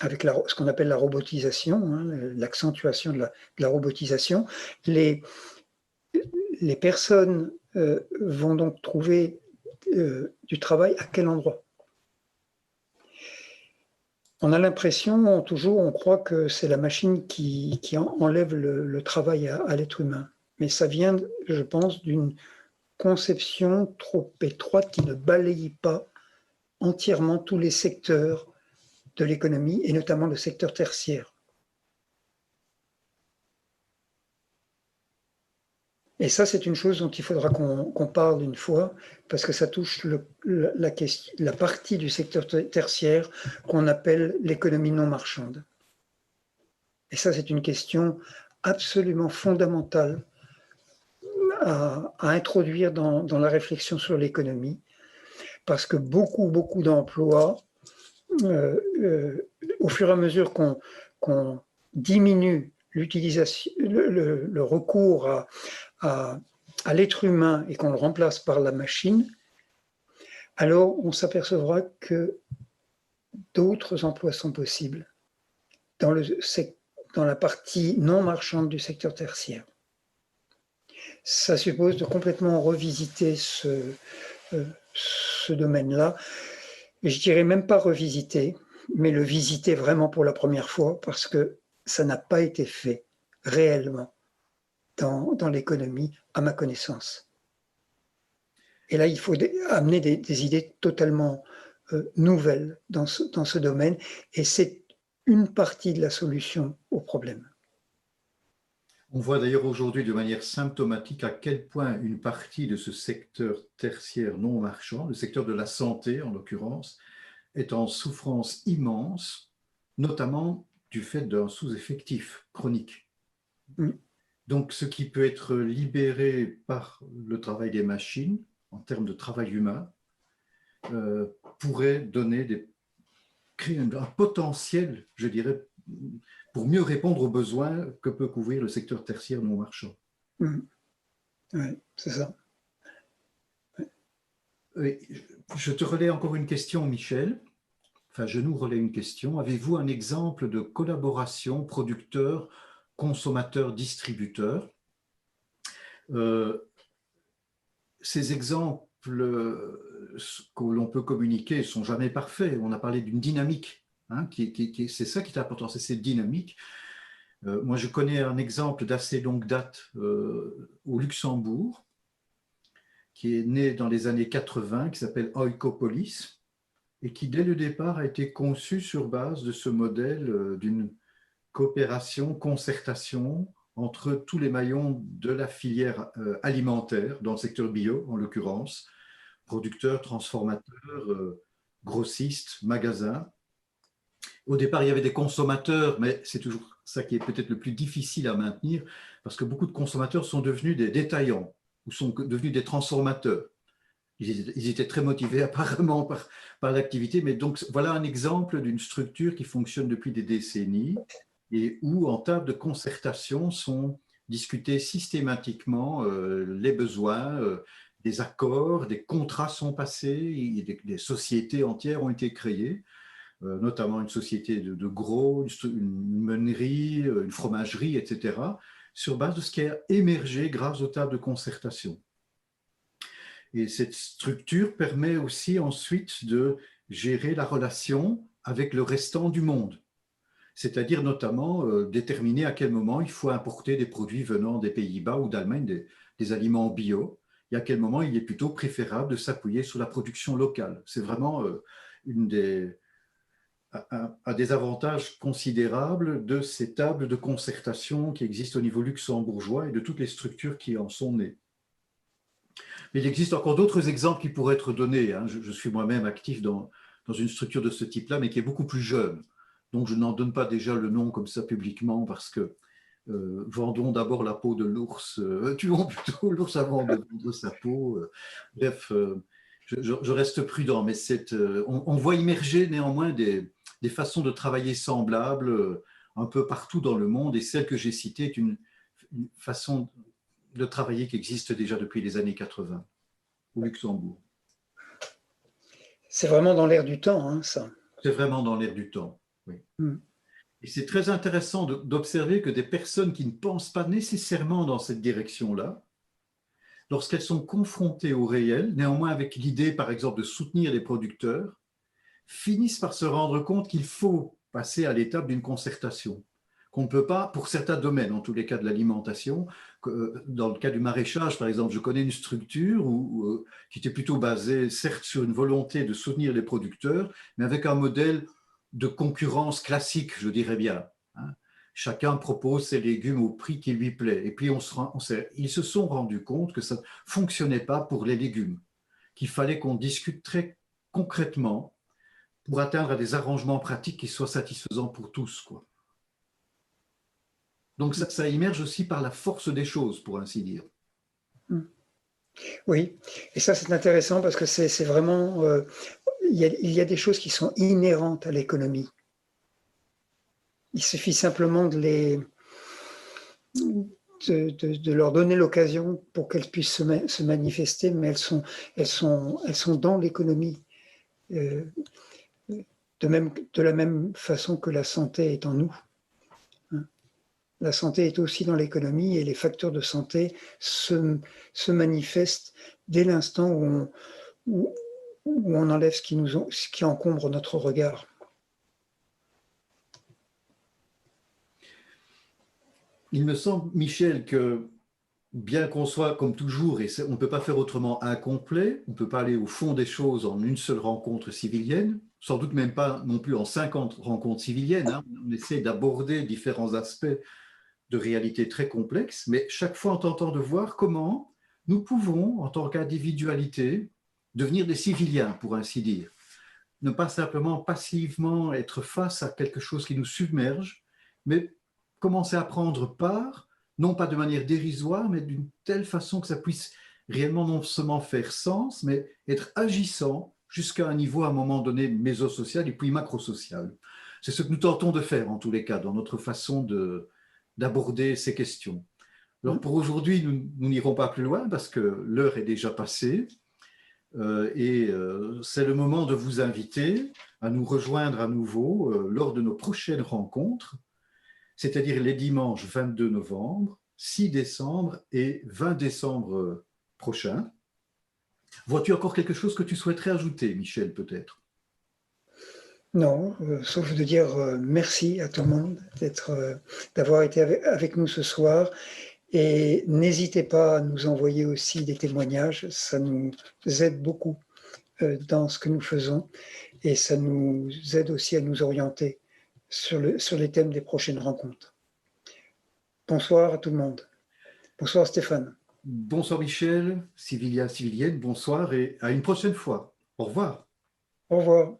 avec ce qu'on appelle la robotisation, hein, l'accentuation de la robotisation, les personnes vont donc trouver du travail à quel endroit? On a l'impression, toujours, on croit que c'est la machine qui enlève le travail à l'être humain. Mais ça vient, je pense, d'une conception trop étroite qui ne balaye pas entièrement tous les secteurs de l'économie, et notamment le secteur tertiaire. Et ça, c'est une chose dont il faudra qu'on parle une fois, parce que ça touche la partie du secteur tertiaire qu'on appelle l'économie non marchande. Et ça, c'est une question absolument fondamentale à introduire dans la réflexion sur l'économie, parce que beaucoup d'emplois, au fur et à mesure qu'on diminue l'utilisation, le recours à l'être humain et qu'on le remplace par la machine, alors on s'apercevra que d'autres emplois sont possibles dans la partie non marchande du secteur tertiaire. Ça suppose de complètement revisiter ce domaine-là. Et je dirais même pas revisiter, mais le visiter vraiment pour la première fois, parce que ça n'a pas été fait réellement dans l'économie, à ma connaissance. Et là, il faut amener des idées totalement nouvelles dans ce domaine, et c'est une partie de la solution au problème. On voit d'ailleurs aujourd'hui de manière symptomatique à quel point une partie de ce secteur tertiaire non marchand, le secteur de la santé en l'occurrence, est en souffrance immense, notamment du fait d'un sous-effectif chronique. Donc, ce qui peut être libéré par le travail des machines, en termes de travail humain, pourrait créer un potentiel, je dirais, pour mieux répondre aux besoins que peut couvrir le secteur tertiaire non marchand. Oui, c'est ça. Je te relais encore une question, Michel. Enfin, je nous relais une question. Avez-vous un exemple de collaboration producteur, consommateur, distributeur? Ces exemples que l'on peut communiquer ne sont jamais parfaits. On a parlé d'une dynamique. Hein, c'est ça qui est important, c'est cette dynamique. Moi, je connais un exemple d'assez longue date au Luxembourg, qui est né dans les années 80, qui s'appelle Oikopolis, et qui, dès le départ, a été conçu sur base de ce modèle d'une coopération, concertation entre tous les maillons de la filière alimentaire, dans le secteur bio en l'occurrence, producteurs, transformateurs, grossistes, magasins. Au départ, il y avait des consommateurs, mais c'est toujours ça qui est peut-être le plus difficile à maintenir, parce que beaucoup de consommateurs sont devenus des détaillants ou sont devenus des transformateurs. Ils étaient très motivés apparemment par l'activité, mais donc voilà un exemple d'une structure qui fonctionne depuis des décennies et où en table de concertation sont discutés systématiquement les besoins, des accords, des contrats sont passés, des sociétés entières ont été créées, notamment une société de gros, une meunerie, une fromagerie, etc., sur base de ce qui a émergé grâce aux tables de concertation. Et cette structure permet aussi ensuite de gérer la relation avec le restant du monde, c'est-à-dire notamment déterminer à quel moment il faut importer des produits venant des Pays-Bas ou d'Allemagne, des aliments bio, et à quel moment il est plutôt préférable de s'appuyer sur la production locale. C'est vraiment un des avantages considérables de ces tables de concertation qui existent au niveau luxembourgeois et de toutes les structures qui en sont nées. Mais il existe encore d'autres exemples qui pourraient être donnés. Hein. Je suis moi-même actif dans une structure de ce type-là, mais qui est beaucoup plus jeune. Donc, je n'en donne pas déjà le nom comme ça publiquement parce que vendons d'abord la peau de l'ours, tuons plutôt l'ours avant de vendre sa peau. Bref, je reste prudent, mais on voit immerger néanmoins des façons de travailler semblables un peu partout dans le monde, et celle que j'ai citée est une façon de travailler qui existe déjà depuis les années 80 au Luxembourg. C'est vraiment dans l'air du temps, hein, ça. C'est vraiment dans l'air du temps, oui. Et c'est très intéressant d'observer que des personnes qui ne pensent pas nécessairement dans cette direction-là, lorsqu'elles sont confrontées au réel, néanmoins avec l'idée, par exemple, de soutenir les producteurs, finissent par se rendre compte qu'il faut passer à l'étape d'une concertation, qu'on ne peut pas, pour certains domaines, en tous les cas de l'alimentation, dans le cas du maraîchage, par exemple, je connais une structure qui était plutôt basée, certes, sur une volonté de soutenir les producteurs, mais avec un modèle de concurrence classique, je dirais bien. Hein. Chacun propose ses légumes au prix qui lui plaît. Et puis, ils se sont rendus compte que ça ne fonctionnait pas pour les légumes, qu'il fallait qu'on discute très concrètement pour atteindre des arrangements pratiques qui soient satisfaisants pour tous, quoi. Donc ça émerge aussi par la force des choses, pour ainsi dire. Oui, et ça c'est intéressant parce que c'est vraiment, il y a des choses qui sont inhérentes à l'économie. Il suffit simplement de leur donner l'occasion pour qu'elles puissent se manifester, mais elles sont dans l'économie. De la même façon que la santé est en nous. La santé est aussi dans l'économie et les facteurs de santé se manifestent dès l'instant où on enlève ce qui encombre notre regard. Il me semble, Michel, que bien qu'on soit comme toujours, et on ne peut pas faire autrement, incomplet, on ne peut pas aller au fond des choses en une seule rencontre civilienne, sans doute même pas non plus en 50 rencontres civiliennes. Hein. On essaie d'aborder différents aspects de réalité très complexes, mais chaque fois en tentant de voir comment nous pouvons, en tant qu'individualité, devenir des civiliens, pour ainsi dire. Ne pas simplement passivement être face à quelque chose qui nous submerge, mais commencer à prendre part, non pas de manière dérisoire, mais d'une telle façon que ça puisse réellement non seulement faire sens, mais être agissant jusqu'à un niveau à un moment donné mésosocial et puis macrosocial. C'est ce que nous tentons de faire en tous les cas dans notre façon d'aborder ces questions. Alors pour aujourd'hui, nous n'irons pas plus loin parce que l'heure est déjà passée. C'est le moment de vous inviter à nous rejoindre à nouveau lors de nos prochaines rencontres, c'est-à-dire les dimanches 22 novembre, 6 décembre et 20 décembre prochains. Vois-tu encore quelque chose que tu souhaiterais ajouter, Michel, peut-être? Non, sauf de dire merci à tout le monde d'avoir été avec nous ce soir. Et n'hésitez pas à nous envoyer aussi des témoignages, ça nous aide beaucoup dans ce que nous faisons et ça nous aide aussi à nous orienter sur les thèmes des prochaines rencontres. Bonsoir à tout le monde. Bonsoir Stéphane. Bonsoir Michel, Civilia, Civilienne, bonsoir et à une prochaine fois. Au revoir. Au revoir.